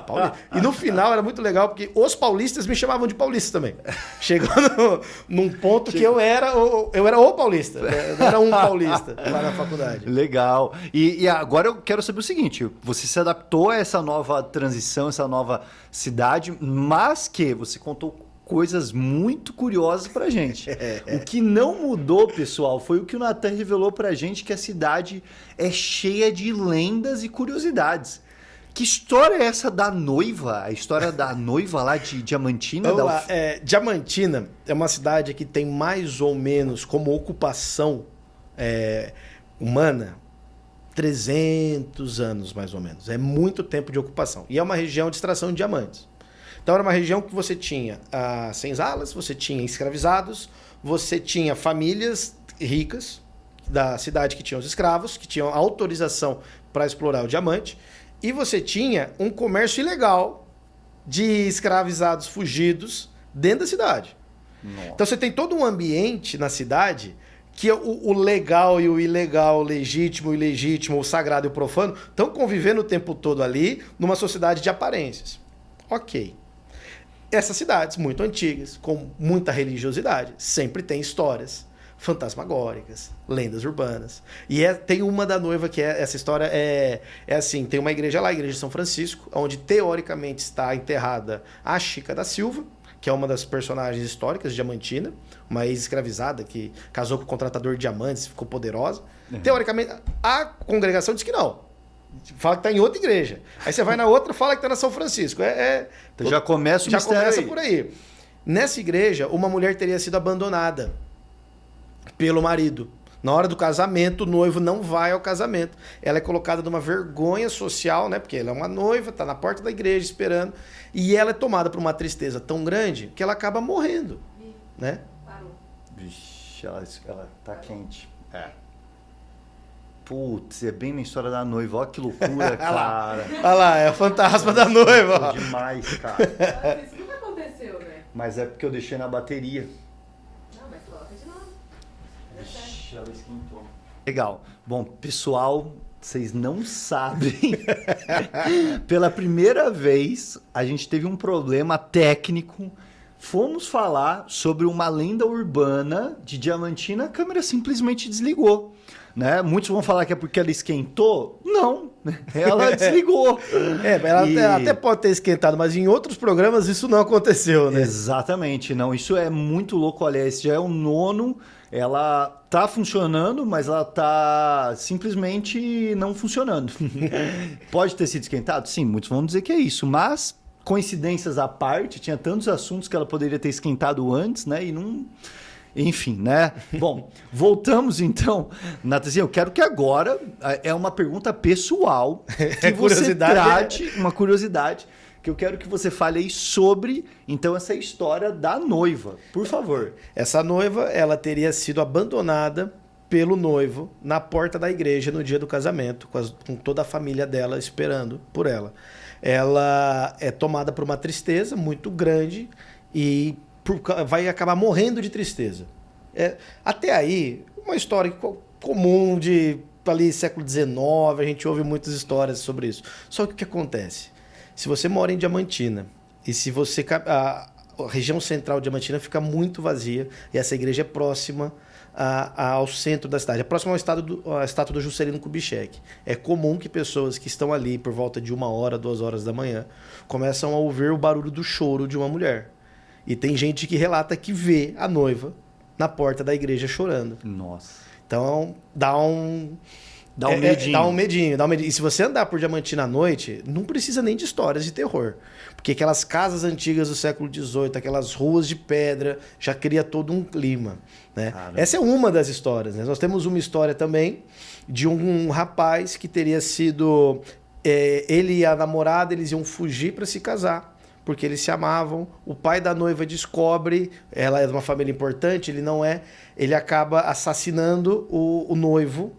Paulista. E no final era muito legal, porque os paulistas me chamavam de Paulista também. Chegou num ponto que eu era o Paulista. Não era um paulista lá na faculdade. Legal. E agora eu quero saber o seguinte, você se adaptou a essa nova transição, essa nova cidade, mas que você contou coisas muito curiosas pra gente. O que não mudou, pessoal, foi o que o Natan revelou pra gente, que a cidade é cheia de lendas e curiosidades. Que história é essa da noiva? A história da noiva lá de Diamantina? Vamos lá. Diamantina é uma cidade que tem mais ou menos como ocupação humana 300 anos, mais ou menos. É muito tempo de ocupação. E é uma região de extração de diamantes. Então era uma região que você tinha senzalas, você tinha escravizados, você tinha famílias ricas da cidade que tinham os escravos, que tinham autorização para explorar o diamante, e você tinha um comércio ilegal de escravizados fugidos dentro da cidade. Nossa. Então você tem todo um ambiente na cidade que o legal e o ilegal, o legítimo e o ilegítimo, o sagrado e o profano estão convivendo o tempo todo ali numa sociedade de aparências. Ok. Essas cidades muito antigas, com muita religiosidade, sempre tem histórias fantasmagóricas, lendas urbanas. E tem uma da noiva que essa história é assim, tem uma igreja lá, a igreja de São Francisco, onde teoricamente está enterrada a Chica da Silva, que é uma das personagens históricas de Diamantina, uma ex-escravizada que casou com o contratador de diamantes, ficou poderosa. Teoricamente, a congregação diz que não. Fala que está em outra igreja. Aí você vai na outra, fala que está na São Francisco. Então já começa o mistério aí. Por aí. Nessa igreja, uma mulher teria sido abandonada pelo marido. Na hora do casamento, o noivo não vai ao casamento. Ela é colocada numa vergonha social, né? Porque ela é uma noiva, está na porta da igreja esperando. E ela é tomada por uma tristeza tão grande que ela acaba morrendo. Né? Parou. Vixe, ela tá quente. Putz, é bem na história da noiva. Olha que loucura, cara. Olha lá, é o fantasma da noiva. É demais, cara. Isso nunca aconteceu, né? Mas é porque eu deixei na bateria. Não, mas coloca de novo. Vixe, ela esquentou. Legal. Bom, pessoal, vocês não sabem. Pela primeira vez, a gente teve um problema técnico. Fomos falar sobre uma lenda urbana de Diamantina, a câmera simplesmente desligou. Né? Muitos vão falar que é porque ela esquentou. Não, ela desligou. Ela até pode ter esquentado, mas em outros programas isso não aconteceu, né? Exatamente, não. Isso é muito louco. Olha, esse já é o 9º. Ela tá funcionando, mas ela tá simplesmente não funcionando. Pode ter sido esquentado? Sim, muitos vão dizer que é isso, mas coincidências à parte, tinha tantos assuntos que ela poderia ter esquentado antes, né? E não... Enfim, né? Bom, voltamos então. Natanzinha, eu quero que agora é uma pergunta pessoal que você trate, uma curiosidade, que eu quero que você fale aí sobre, então, essa história da noiva. Por favor. Essa noiva, ela teria sido abandonada pelo noivo na porta da igreja no dia do casamento, com toda a família dela esperando por ela. Ela é tomada por uma tristeza muito grande e vai acabar morrendo de tristeza. Até aí, uma história comum de ali século XIX, a gente ouve muitas histórias sobre isso. Só que o que acontece? Se você mora em Diamantina e se você... A região central de Diamantina fica muito vazia e essa igreja é próxima ao centro da cidade, é próximo à estátua do Juscelino Kubitschek. É comum que pessoas que estão ali por volta de 1h, 2h da manhã começam a ouvir o barulho do choro de uma mulher. E tem gente que relata que vê a noiva na porta da igreja chorando. Nossa. Então, dá um medinho. Dá um medinho. E se você andar por Diamantina à noite, não precisa nem de histórias de terror. Porque aquelas casas antigas do século XVIII, aquelas ruas de pedra, já cria todo um clima. Né? Essa é uma das histórias. Né? Nós temos uma história também de um rapaz que teria sido... ele e a namorada, eles iam fugir para se casar. Porque eles se amavam, o pai da noiva descobre, ela é de uma família importante, ele não é, ele acaba assassinando o noivo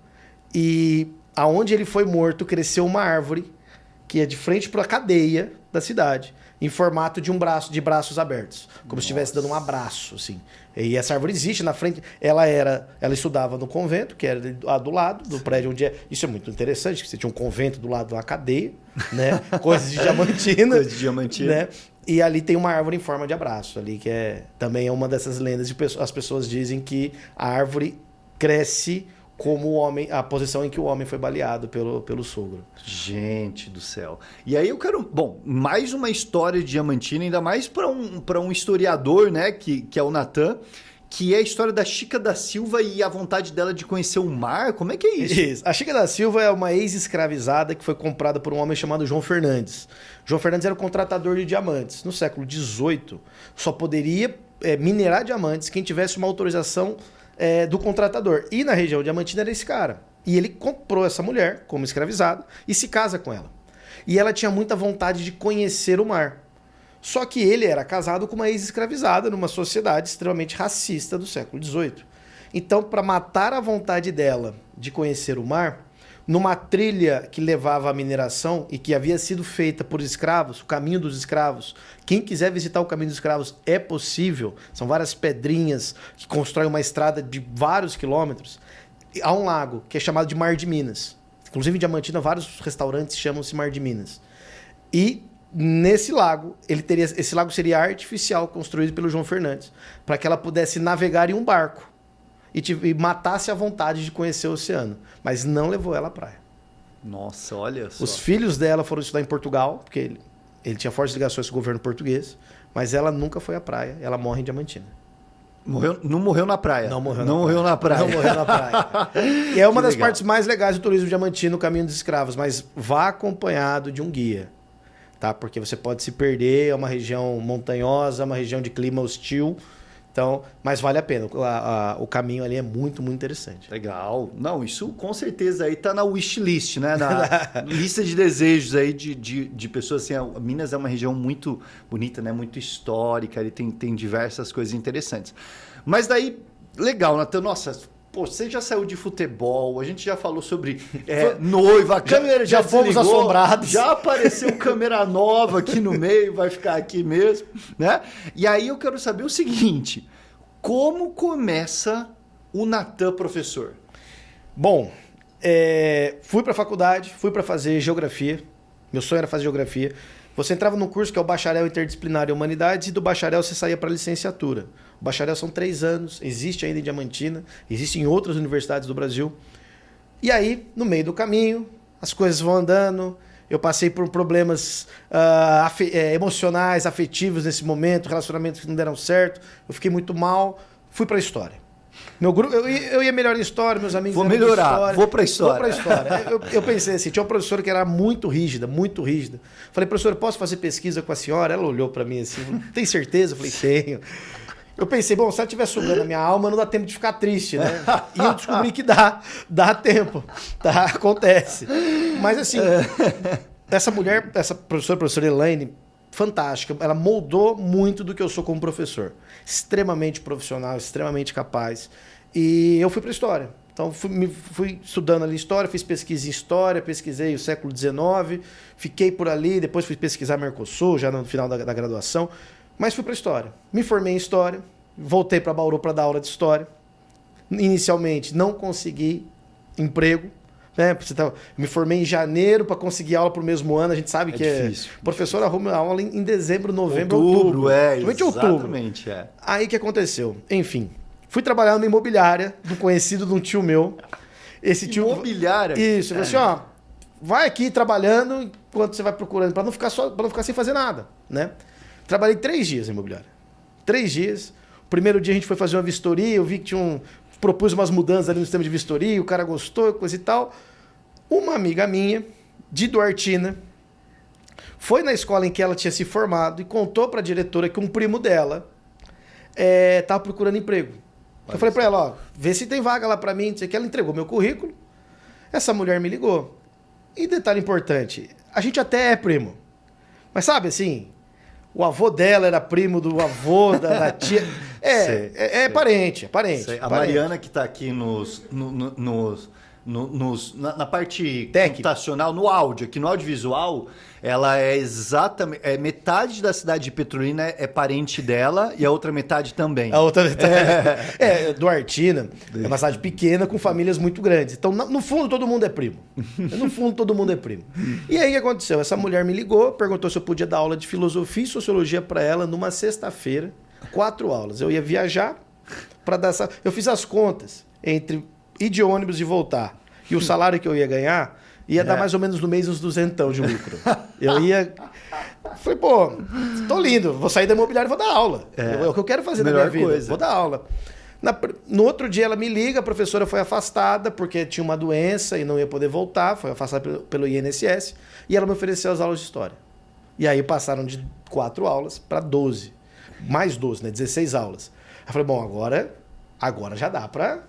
e aonde ele foi morto cresceu uma árvore que é de frente para a cadeia da cidade, em formato de de braços abertos, como se estivesse dando um abraço, assim. E essa árvore existe na frente. Ela estudava no convento, que era do lado do prédio onde é. Isso é muito interessante, que você tinha um convento do lado de uma cadeia, né? Coisas de Diamantina. Coisa de Diamantina. Né? E ali tem uma árvore em forma de abraço, ali que também é uma dessas lendas as pessoas dizem que a árvore cresce como o homem, a posição em que o homem foi baleado pelo sogro. Gente do céu. E aí eu quero, bom, mais uma história de Diamantina, ainda mais para um historiador, né, que é o Natan, que é a história da Chica da Silva e a vontade dela de conhecer o mar. Como é que é isso? Isso. A Chica da Silva é uma ex-escravizada que foi comprada por um homem chamado João Fernandes. João Fernandes era o contratador de diamantes. No século XVIII, só poderia minerar diamantes quem tivesse uma autorização do contratador. E na região diamantina era esse cara. E ele comprou essa mulher como escravizada e se casa com ela. E ela tinha muita vontade de conhecer o mar. Só que ele era casado com uma ex-escravizada numa sociedade extremamente racista do século XVIII. Então, para matar a vontade dela de conhecer o mar, numa trilha que levava à mineração e que havia sido feita por escravos, o caminho dos escravos. Quem quiser visitar o caminho dos escravos é possível. São várias pedrinhas que constroem uma estrada de vários quilômetros. Há um lago que é chamado de Mar de Minas. Inclusive em Diamantina, vários restaurantes chamam-se Mar de Minas. E nesse lago, esse lago seria artificial, construído pelo João Fernandes, para que ela pudesse navegar em um barco e matasse a vontade de conhecer o oceano. Mas não levou ela à praia. Nossa, olha só. Os filhos dela foram estudar em Portugal, porque ele tinha fortes ligações com o governo português, mas ela nunca foi à praia. Ela morre em Diamantina. Não morreu na praia. Não morreu na praia. Não morreu na praia. E é uma das legal. partes mais legais do turismo diamantino, o caminho dos escravos, mas vá acompanhado de um guia, tá? Porque você pode se perder, é uma região montanhosa, uma região de clima hostil. Então, mas vale a pena. O caminho ali é muito, muito interessante. Legal. Não, isso com certeza aí tá na wishlist, né? Na lista de desejos aí de pessoas. Assim, Minas é uma região muito bonita, né? Muito histórica, ele tem diversas coisas interessantes. Mas daí, legal, Natan. Nossa, pô, você já saiu de futebol, a gente já falou sobre noiva, a câmera já fomos desligou, assombrados. já apareceu câmera nova aqui no meio, vai ficar aqui mesmo, né? E aí eu quero saber o seguinte, como começa o Natan professor? Bom, fui para a faculdade, fui para fazer geografia, meu sonho era fazer geografia. Você entrava num curso que é o Bacharel Interdisciplinar em Humanidades e do bacharel você saía para a licenciatura. O bacharel são 3 anos, existe ainda em Diamantina, existe em outras universidades do Brasil. E aí, no meio do caminho, as coisas vão andando, eu passei por problemas emocionais, afetivos nesse momento, relacionamentos que não deram certo, eu fiquei muito mal, fui para a história. Meu grupo, eu ia melhor em história, meus amigos... Vou melhorar, vou para a história. Vou para a história. Eu pensei assim, tinha uma professora que era muito rígida, muito rígida. Falei, professora, posso fazer pesquisa com a senhora? Ela olhou para mim assim, tem certeza? Eu falei, tenho. Eu pensei, bom, se ela estiver sugando a minha alma, não dá tempo de ficar triste, né? E eu descobri que dá tempo, tá? Acontece. Mas assim, essa mulher, essa professora Elaine, fantástica, ela moldou muito do que eu sou como professor. Extremamente profissional, extremamente capaz. E eu fui para a história. Então, fui estudando ali história, fiz pesquisa em história, pesquisei o século XIX, fiquei por ali, depois fui pesquisar Mercosul, já no final da graduação, mas fui para a história. Me formei em história, voltei para Bauru para dar aula de história. Inicialmente, não consegui emprego. Né? Me formei em janeiro para conseguir aula para o mesmo ano. A gente sabe que difícil, o professor arruma aula em dezembro, novembro, outubro. Somente Exatamente, outubro. Aí o que aconteceu? Enfim, fui trabalhar numa imobiliária do conhecido de um tio meu. Esse tio... Imobiliária? Isso. Ele falou assim, ó, vai aqui trabalhando enquanto você vai procurando, para não ficar sem fazer nada, né? Trabalhei 3 dias na imobiliária. 3 dias. O primeiro dia a gente foi fazer uma vistoria, eu vi que propus umas mudanças ali no sistema de vistoria, o cara gostou, coisa e tal. Uma amiga minha, de Duartina, foi na escola em que ela tinha se formado e contou para a diretora que um primo dela estava procurando emprego. Eu falei para ela, ó, vê se tem vaga lá para mim, não sei o que. Ela entregou meu currículo, essa mulher me ligou. E detalhe importante, a gente até é primo, mas sabe assim, o avô dela era primo do avô da tia. Sei. Parente. A Mariana que está aqui nos na parte Técnica. computacional, no áudio, aqui no audiovisual, ela é exatamente. Metade da cidade de Petrolina é parente dela e a outra metade também. A outra Duartina é uma cidade pequena com famílias muito grandes. Então, no fundo, todo mundo é primo. No fundo, todo mundo é primo. E aí, o que aconteceu? Essa mulher me ligou, perguntou se eu podia dar aula de filosofia e sociologia para ela numa sexta-feira, 4 aulas. Eu ia viajar para dar essa... Eu fiz as contas entre ir de ônibus e voltar. E o salário que eu ia ganhar ia dar mais ou menos no mês uns 200 de lucro. Eu ia... Falei, pô, tô lindo. Vou sair da imobiliária e vou dar aula. É o que eu quero fazer na minha vida. Coisa. Vou dar aula. No outro dia ela me liga, a professora foi afastada porque tinha uma doença e não ia poder voltar. Foi afastada pelo INSS. E ela me ofereceu as aulas de história. E aí passaram de 4 aulas para 12. Mais 12, né? 16 aulas. Eu falei, bom, agora já dá para...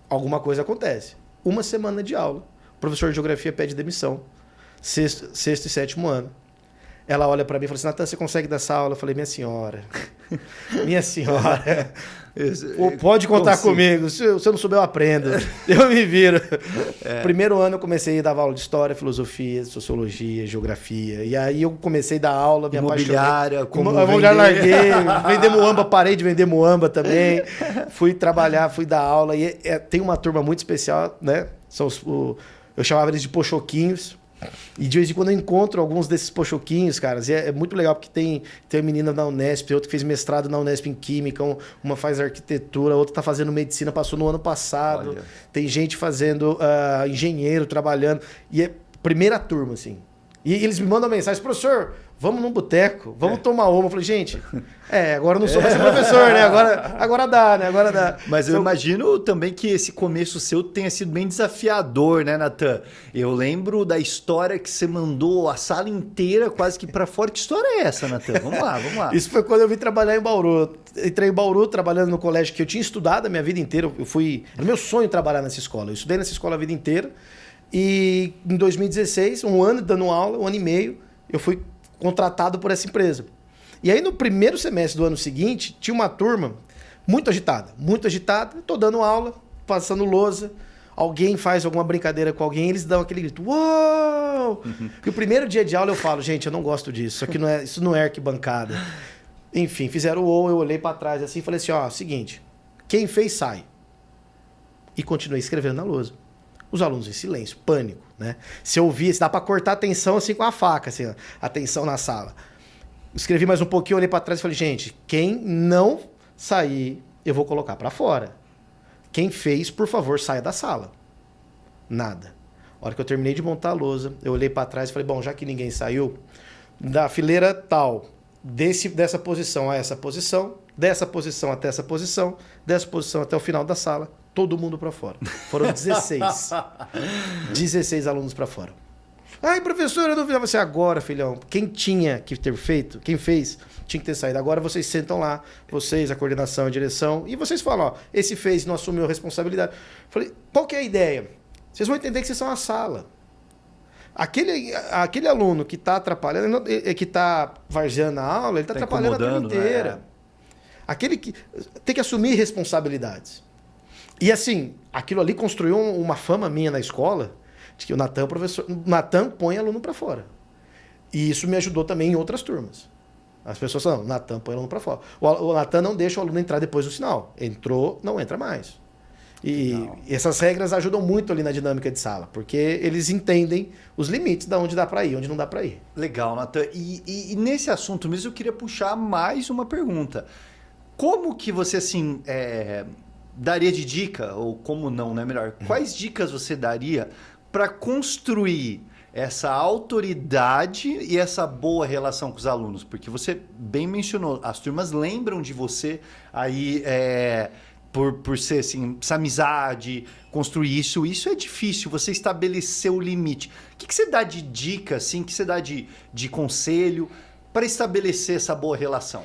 Alguma coisa acontece. 1 semana de aula. O professor de geografia pede demissão. Sexto e 7º ano. Ela olha para mim e fala assim, Natan, você consegue dar essa aula? Eu falei, minha senhora, pode contar comigo. Se eu não souber, eu aprendo. Eu me viro. Primeiro ano eu comecei a dar aula de história, filosofia, sociologia, geografia. E aí eu comecei a dar aula, me imobiliária, apaixonei. Imobiliária larguei, vender muamba, parei de vender muamba também. Fui trabalhar, fui dar aula. E tem uma turma muito especial, né? Eu chamava eles de pochoquinhos. E de vez em quando eu encontro alguns desses pochoquinhos, caras. E é muito legal porque tem uma menina da Unesp, outra que fez mestrado na Unesp em Química, uma faz arquitetura, outra tá fazendo medicina, passou no ano passado. Olha. Tem gente fazendo engenheiro, trabalhando. E é primeira turma, assim. E eles me mandam mensagem, professor, vamos num boteco, vamos tomar uma. Eu falei, gente, agora eu não sou mais professor, né? Agora dá, né? Agora dá. Mas eu imagino também que esse começo seu tenha sido bem desafiador, né, Natan? Eu lembro da história que você mandou a sala inteira quase que para fora. Que história é essa, Natan? Vamos lá. Isso foi quando eu vim trabalhar em Bauru. Entrei em Bauru trabalhando no colégio que eu tinha estudado a minha vida inteira. Era meu sonho trabalhar nessa escola. Eu estudei nessa escola a vida inteira. E em 2016, 1 ano dando aula, 1 ano e meio, eu fui contratado por essa empresa. E aí no primeiro semestre do ano seguinte, tinha uma turma muito agitada. Estou dando aula, passando lousa, alguém faz alguma brincadeira com alguém, eles dão aquele grito, uou! E o primeiro dia de aula eu falo, gente, eu não gosto disso, isso não é arquibancada. Enfim, fizeram o uou, eu olhei para trás assim e falei assim, seguinte, quem fez sai. E continuei escrevendo na lousa. Os alunos em silêncio, pânico, né? Se eu ouvia, se dá para cortar a atenção assim com a faca, assim, a atenção na sala. Escrevi mais um pouquinho, olhei para trás e falei, gente, quem não sair, eu vou colocar para fora. Quem fez, por favor, saia da sala. Nada. A hora que eu terminei de montar a lousa, eu olhei para trás e falei, bom, já que ninguém saiu, da fileira tal, dessa posição a essa posição, dessa posição até essa posição, dessa posição até o final da sala, todo mundo para fora. Foram 16. 16 alunos para fora. Ai, professor, eu não vi você agora, filhão. Quem tinha que ter feito, quem fez, tinha que ter saído. Agora vocês sentam lá, vocês, a coordenação, a direção, e vocês falam, esse fez, não assumiu a responsabilidade. Falei, qual que é a ideia? Vocês vão entender que vocês são a sala. Aquele aluno que está atrapalhando, que está varzeando a aula, ele está atrapalhando a turma inteira. Né? Aquele que tem que assumir responsabilidades. E assim, aquilo ali construiu uma fama minha na escola, de que o Natan põe aluno para fora. E isso me ajudou também em outras turmas. As pessoas falam, o Natan põe aluno para fora. O Natan não deixa o aluno entrar depois do sinal. Entrou, não entra mais. E essas regras ajudam muito ali na dinâmica de sala, porque eles entendem os limites de onde dá para ir, onde não dá para ir. Legal, Natan. E nesse assunto mesmo eu queria puxar mais uma pergunta. Como que você, assim, daria de dica, ou como não, né? Melhor, quais dicas você daria para construir essa autoridade e essa boa relação com os alunos? Porque você bem mencionou, as turmas lembram de você aí por ser assim, essa amizade, construir isso. Isso é difícil, você estabelecer o limite. O que você dá de dica, assim, que você dá de conselho para estabelecer essa boa relação?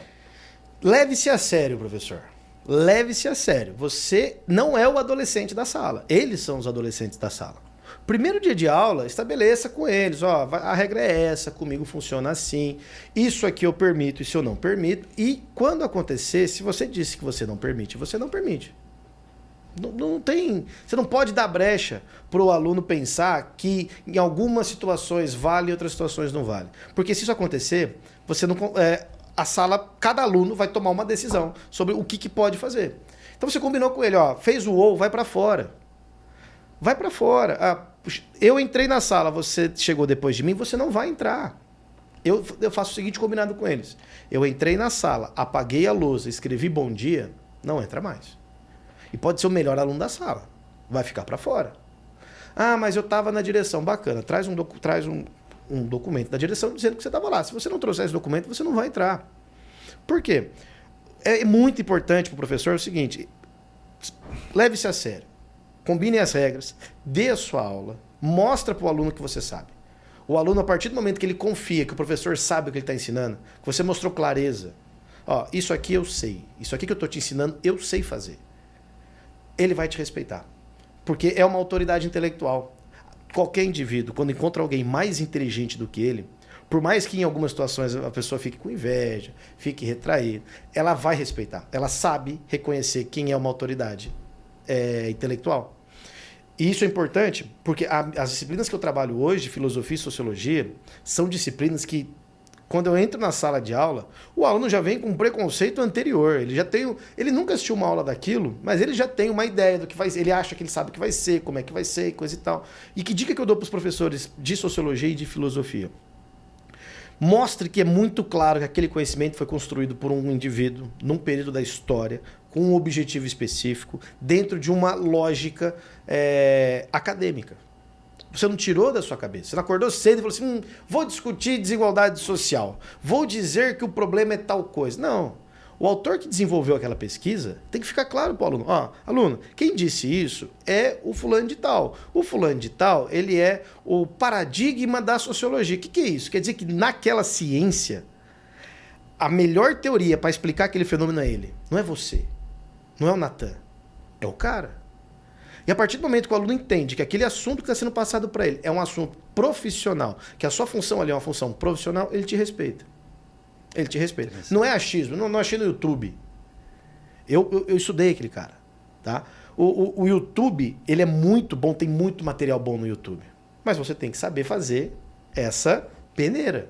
Leve-se a sério, professor. Leve-se a sério. Você não é o adolescente da sala. Eles são os adolescentes da sala. Primeiro dia de aula, estabeleça com eles. A regra é essa, comigo funciona assim. Isso aqui eu permito, isso eu não permito. E quando acontecer, se você disse que você não permite, você não permite. Não tem. Você não pode dar brecha para o aluno pensar que em algumas situações vale e outras situações não vale. Porque se isso acontecer, você não, a sala, cada aluno vai tomar uma decisão sobre o que pode fazer. Então você combinou com ele, ó, fez o ou, vai para fora. Vai para fora. Eu entrei na sala, você chegou depois de mim, você não vai entrar. Eu faço o seguinte combinado com eles. Eu entrei na sala, apaguei a luz, escrevi bom dia, não entra mais. E pode ser o melhor aluno da sala. Vai ficar para fora. Ah, mas eu estava na direção. Bacana. Traz um documento da direção dizendo que você estava lá. Se você não trouxer esse documento, você não vai entrar. Por quê? É muito importante para o professor o seguinte. Leve-se a sério. Combine as regras. Dê a sua aula. Mostra para o aluno que você sabe. O aluno, a partir do momento que ele confia que o professor sabe o que ele está ensinando, que você mostrou clareza. Ó, isso aqui eu sei. Isso aqui que eu estou te ensinando, eu sei fazer. Ele vai te respeitar. Porque é uma autoridade intelectual. Qualquer indivíduo, quando encontra alguém mais inteligente do que ele, por mais que em algumas situações a pessoa fique com inveja, fique retraída, ela vai respeitar. Ela sabe reconhecer quem é uma autoridade intelectual. E isso é importante porque as disciplinas que eu trabalho hoje, filosofia e sociologia, são disciplinas que, quando eu entro na sala de aula, o aluno já vem com um preconceito anterior. Ele nunca assistiu uma aula daquilo, mas ele já tem uma ideia do que vai ser. Ele acha que ele sabe o que vai ser, como é que vai ser, coisa e tal. E que dica que eu dou para os professores de sociologia e de filosofia? Mostre que é muito claro que aquele conhecimento foi construído por um indivíduo num período da história, com um objetivo específico, dentro de uma lógica acadêmica. Você não tirou da sua cabeça. Você não acordou cedo e falou assim, vou discutir desigualdade social. Vou dizer que o problema é tal coisa. Não. O autor que desenvolveu aquela pesquisa tem que ficar claro para o aluno. Ó, aluno, quem disse isso é o fulano de tal. O fulano de tal, ele é o paradigma da sociologia. O que é isso? Quer dizer que naquela ciência, a melhor teoria para explicar aquele fenômeno é ele. Não é você. Não é o Natan. É o cara. E a partir do momento que o aluno entende que aquele assunto que está sendo passado para ele é um assunto profissional, que a sua função ali é uma função profissional, ele te respeita. Ele te respeita. Não é achismo, não achei no YouTube. Eu estudei aquele cara. Tá? O YouTube, ele é muito bom, tem muito material bom no YouTube. Mas você tem que saber fazer essa peneira.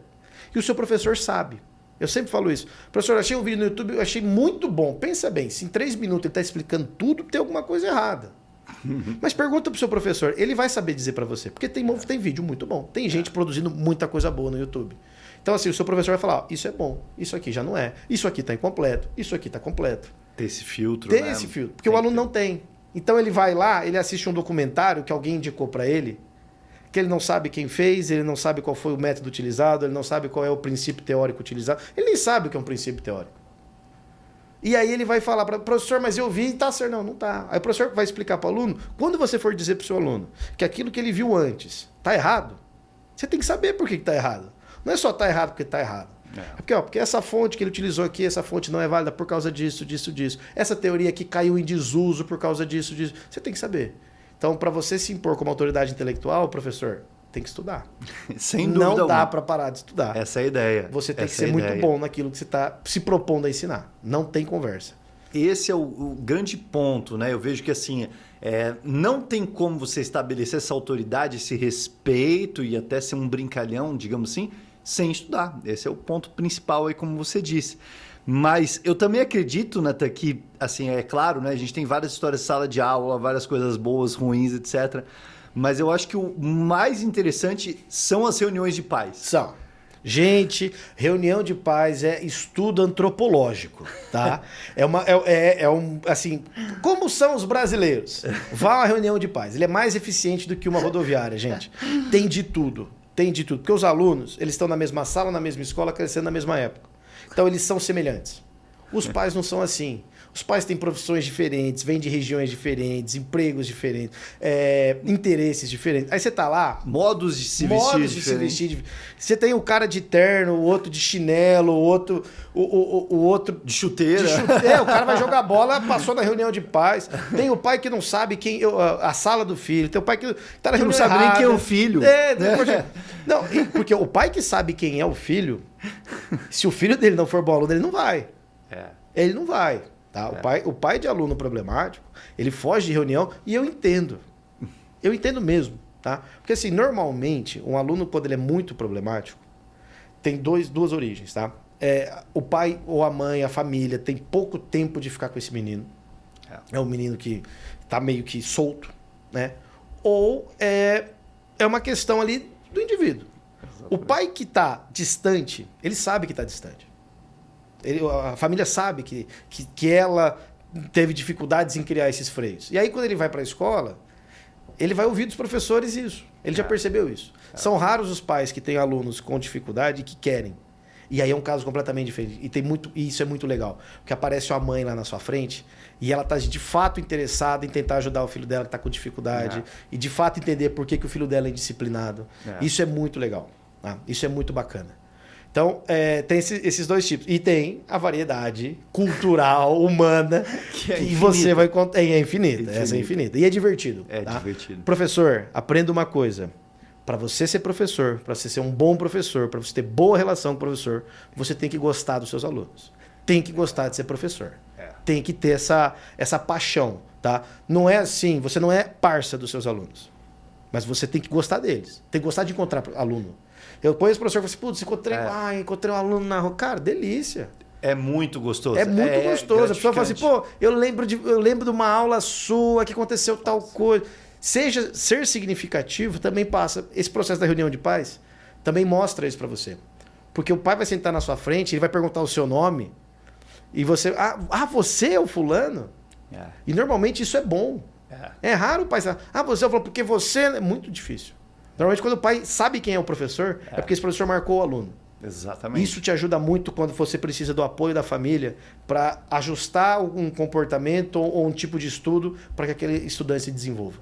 E o seu professor sabe. Eu sempre falo isso. Professor, achei um vídeo no YouTube, eu achei muito bom. Pensa bem, se em 3 minutos ele está explicando tudo, tem alguma coisa errada. Mas pergunta pro seu professor, ele vai saber dizer para você, porque tem vídeo muito bom, tem gente produzindo muita coisa boa no YouTube. Então assim, o seu professor vai falar, ó, isso é bom, isso aqui já não é, isso aqui tá incompleto, isso aqui tá completo. Tem esse filtro, Tem né? esse filtro, porque o aluno não tem. Então ele vai lá, ele assiste um documentário que alguém indicou para ele, que ele não sabe quem fez, ele não sabe qual foi o método utilizado, ele não sabe qual é o princípio teórico utilizado, ele nem sabe o que é um princípio teórico. E aí ele vai falar para o professor, mas eu vi, tá certo, não tá. Aí o professor vai explicar para o aluno, quando você for dizer para o seu aluno que aquilo que ele viu antes tá errado, você tem que saber por que tá errado. Não é só tá errado porque tá errado. Porque essa fonte que ele utilizou aqui, essa fonte não é válida por causa disso, disso, disso. Essa teoria aqui caiu em desuso por causa disso, disso. Você tem que saber. Então, para você se impor como autoridade intelectual, professor, tem que estudar. Sem dúvida não dá alguma. para parar de estudar. Essa é a ideia. Você tem que Essa é ser a muito ideia. bom naquilo que você está se propondo a ensinar. Não tem conversa. Esse é o grande ponto, né? Eu vejo que assim, não tem como você estabelecer essa autoridade, esse respeito e até ser um brincalhão, digamos assim, sem estudar. Esse é o ponto principal aí, como você disse. Mas eu também acredito, Natan, que, assim, é claro, né? A gente tem várias histórias de sala de aula, várias coisas boas, ruins, etc. Mas eu acho que o mais interessante são as reuniões de pais. São. Gente, reunião de pais é estudo antropológico, tá? Assim, como são os brasileiros? Vá a uma reunião de pais. Ele é mais eficiente do que uma rodoviária, gente. Tem de tudo. Tem de tudo. Porque os alunos, eles estão na mesma sala, na mesma escola, crescendo na mesma época. Então, eles são semelhantes. Os pais não são assim. Os pais têm profissões diferentes, vêm de regiões diferentes, empregos diferentes, interesses diferentes. Aí você tá lá... Modos de se vestir. Você tem o cara de terno, o outro de chinelo, o outro... O outro de chuteira. O cara vai jogar bola, passou na reunião de pais. Tem o pai que não sabe a sala do filho. Tem o pai que tá na reunião não sabe errada. nem quem é o filho. Não, porque o pai que sabe quem é o filho, se o filho dele não for bom aluno, ele não vai. Ele não vai. Tá? O pai de aluno problemático, ele foge de reunião e eu entendo. Eu entendo mesmo. Tá? Porque assim, normalmente, um aluno, quando ele é muito problemático, tem duas origens. Tá? O pai ou a mãe, a família, tem pouco tempo de ficar com esse menino. É um menino que está meio que solto. Né? Ou é uma questão ali do indivíduo. Exatamente. O pai que está distante, ele sabe que está distante. A família sabe que ela teve dificuldades em criar esses freios. E aí, quando ele vai para a escola, ele vai ouvir dos professores isso. Ele já percebeu isso. São raros os pais que têm alunos com dificuldade e que querem. E aí é um caso completamente diferente. E isso é muito legal. Porque aparece uma mãe lá na sua frente e ela está de fato interessada em tentar ajudar o filho dela que está com dificuldade. E de fato entender por que o filho dela é indisciplinado. Isso é muito legal. Tá? Isso é muito bacana. Então, tem esses dois tipos. E tem a variedade cultural, humana, que você vai contar. É infinita. Essa é infinita. E é divertido. Divertido. Professor, aprenda uma coisa. Para você ser professor, para você ser um bom professor, para você ter boa relação com o professor, você tem que gostar dos seus alunos. Tem que gostar de ser professor. Tem que ter essa paixão. Tá? Não é assim, você não é parça dos seus alunos. Mas você tem que gostar deles. Tem que gostar de encontrar aluno. Eu conheço o professor e falo assim, putz, encontrei um aluno na rua. Cara, delícia. É muito gostoso. É muito gostoso. A pessoa fala assim, pô, eu lembro de uma aula sua que aconteceu tal coisa. Ser significativo também passa. Esse processo da reunião de pais também mostra isso para você. Porque o pai vai sentar na sua frente, ele vai perguntar o seu nome e você... você é o fulano? E normalmente isso é bom. É raro o pai falar, você falou porque você... É muito difícil. Normalmente, quando o pai sabe quem é o professor, é porque esse professor marcou o aluno. Exatamente. Isso te ajuda muito quando você precisa do apoio da família para ajustar um comportamento ou um tipo de estudo para que aquele estudante se desenvolva.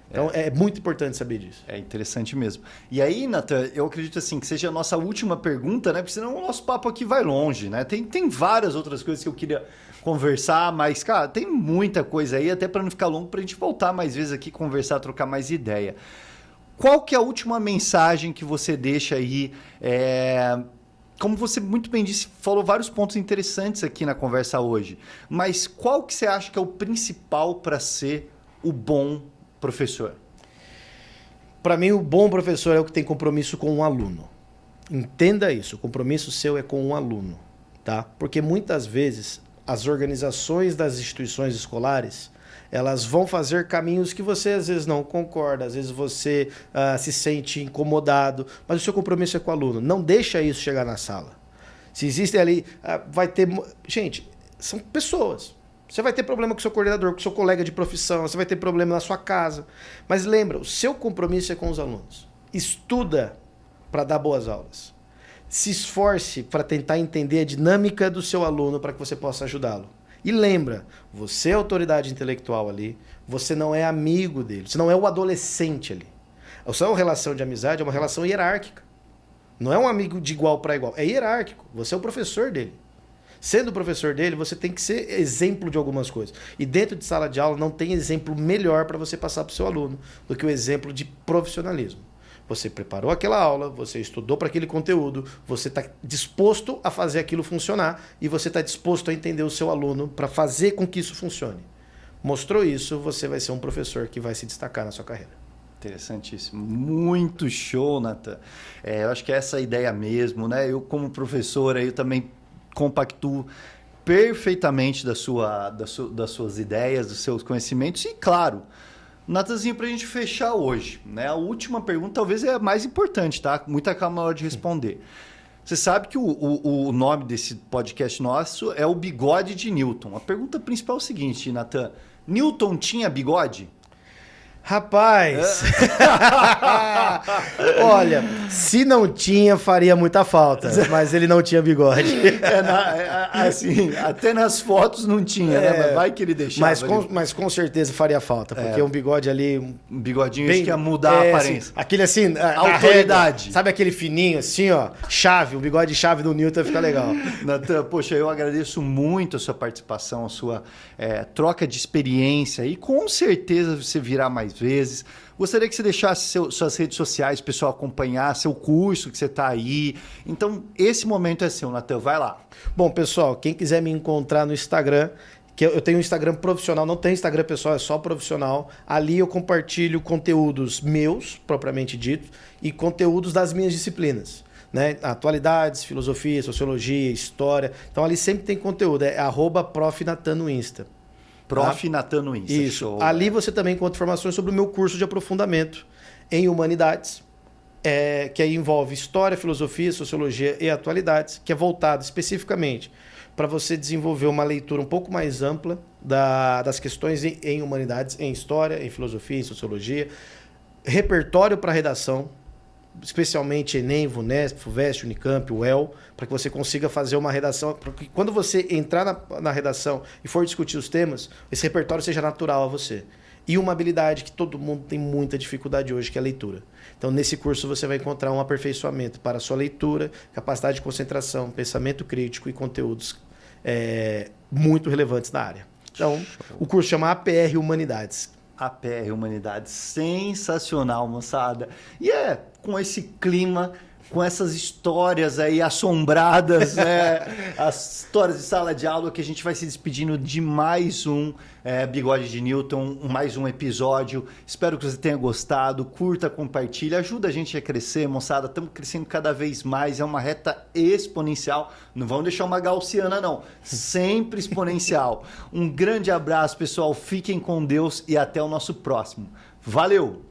Então, é muito importante saber disso. É interessante mesmo. E aí, Nathan, eu acredito assim que seja a nossa última pergunta, né? Porque senão o nosso papo aqui vai longe, né? Tem várias outras coisas que eu queria conversar, mas, cara, tem muita coisa aí, até para não ficar longo, para a gente voltar mais vezes aqui, conversar, trocar mais ideia. Qual que é a última mensagem que você deixa aí? Como você muito bem disse, falou vários pontos interessantes aqui na conversa hoje. Mas qual que você acha que é o principal para ser o bom professor? Para mim, o bom professor é o que tem compromisso com um aluno. Entenda isso, o compromisso seu é com um aluno. Tá? Porque muitas vezes as organizações das instituições escolares... elas vão fazer caminhos que você às vezes não concorda, às vezes você se sente incomodado, mas o seu compromisso é com o aluno. Não deixa isso chegar na sala. Se existem ali, vai ter... Gente, são pessoas. Você vai ter problema com o seu coordenador, com o seu colega de profissão, você vai ter problema na sua casa. Mas lembra, o seu compromisso é com os alunos. Estuda para dar boas aulas. Se esforce para tentar entender a dinâmica do seu aluno para que você possa ajudá-lo. E lembra, você é autoridade intelectual ali, você não é amigo dele, você não é o adolescente ali. A sua relação de amizade é uma relação hierárquica. Não é um amigo de igual para igual, é hierárquico. Você é o professor dele. Sendo o professor dele, você tem que ser exemplo de algumas coisas. E dentro de sala de aula não tem exemplo melhor para você passar para o seu aluno do que o exemplo de profissionalismo. Você preparou aquela aula, você estudou para aquele conteúdo, você está disposto a fazer aquilo funcionar e você está disposto a entender o seu aluno para fazer com que isso funcione. Mostrou isso, você vai ser um professor que vai se destacar na sua carreira. Interessantíssimo. Muito show, Nathan. Eu acho que é essa a ideia mesmo, né? Eu, como professor, eu também compactuo perfeitamente das suas ideias, dos seus conhecimentos e, claro... Natanzinho, para a gente fechar hoje, né? A última pergunta talvez é a mais importante, tá? Muita calma na hora de responder. Você sabe que o nome desse podcast nosso é o Bigode de Newton. A pergunta principal é o seguinte, Nathan. Newton tinha bigode? Rapaz, olha, se não tinha, faria muita falta, mas ele não tinha bigode. Assim, até nas fotos não tinha, né? Mas vai que ele deixava. Mas com certeza faria falta, porque um bigode ali... Um bigodinho bem, que ia mudar a aparência. Assim, aquele assim... Autoridade. Régua, sabe aquele fininho assim, ó? Chave, o bigode chave do Newton fica legal. Nathan, poxa, eu agradeço muito a sua participação, a sua troca de experiência e com certeza você virá mais vezes. Gostaria que você deixasse suas redes sociais, o pessoal acompanhar, seu curso que você está aí. Então, esse momento é seu, Nathan. Vai lá. Bom, pessoal, quem quiser me encontrar no Instagram, que eu tenho um Instagram profissional, não tem Instagram pessoal, é só profissional. Ali eu compartilho conteúdos meus, propriamente dito, e conteúdos das minhas disciplinas. Né? Atualidades, filosofia, sociologia, história. Então ali sempre tem conteúdo, é @profnatan no Insta. Prof. Natan no Insta. Isso. Show, Ali você também encontra informações sobre o meu curso de aprofundamento em humanidades, que aí envolve história, filosofia, sociologia e atualidades, que é voltado especificamente para você desenvolver uma leitura um pouco mais ampla das questões em humanidades, em história, em filosofia, em sociologia, repertório para redação, especialmente Enem, VUNESP, FUVEST, Unicamp, UEL, para que você consiga fazer uma redação, para que quando você entrar na redação e for discutir os temas, esse repertório seja natural a você. E uma habilidade que todo mundo tem muita dificuldade hoje, que é a leitura. Então, nesse curso você vai encontrar um aperfeiçoamento para a sua leitura, capacidade de concentração, pensamento crítico e conteúdos muito relevantes na área. Então, o curso chama APR Humanidades. APR Humanidades, sensacional, moçada. E com esse clima, com essas histórias aí assombradas, né? As histórias de sala de aula, que a gente vai se despedindo de mais um Bigode de Newton, mais um episódio. Espero que você tenha gostado. Curta, compartilha, ajuda a gente a crescer, moçada. Estamos crescendo cada vez mais, é uma reta exponencial. Não vamos deixar uma gaussiana, não. Sempre exponencial. Um grande abraço, pessoal. Fiquem com Deus e até o nosso próximo. Valeu!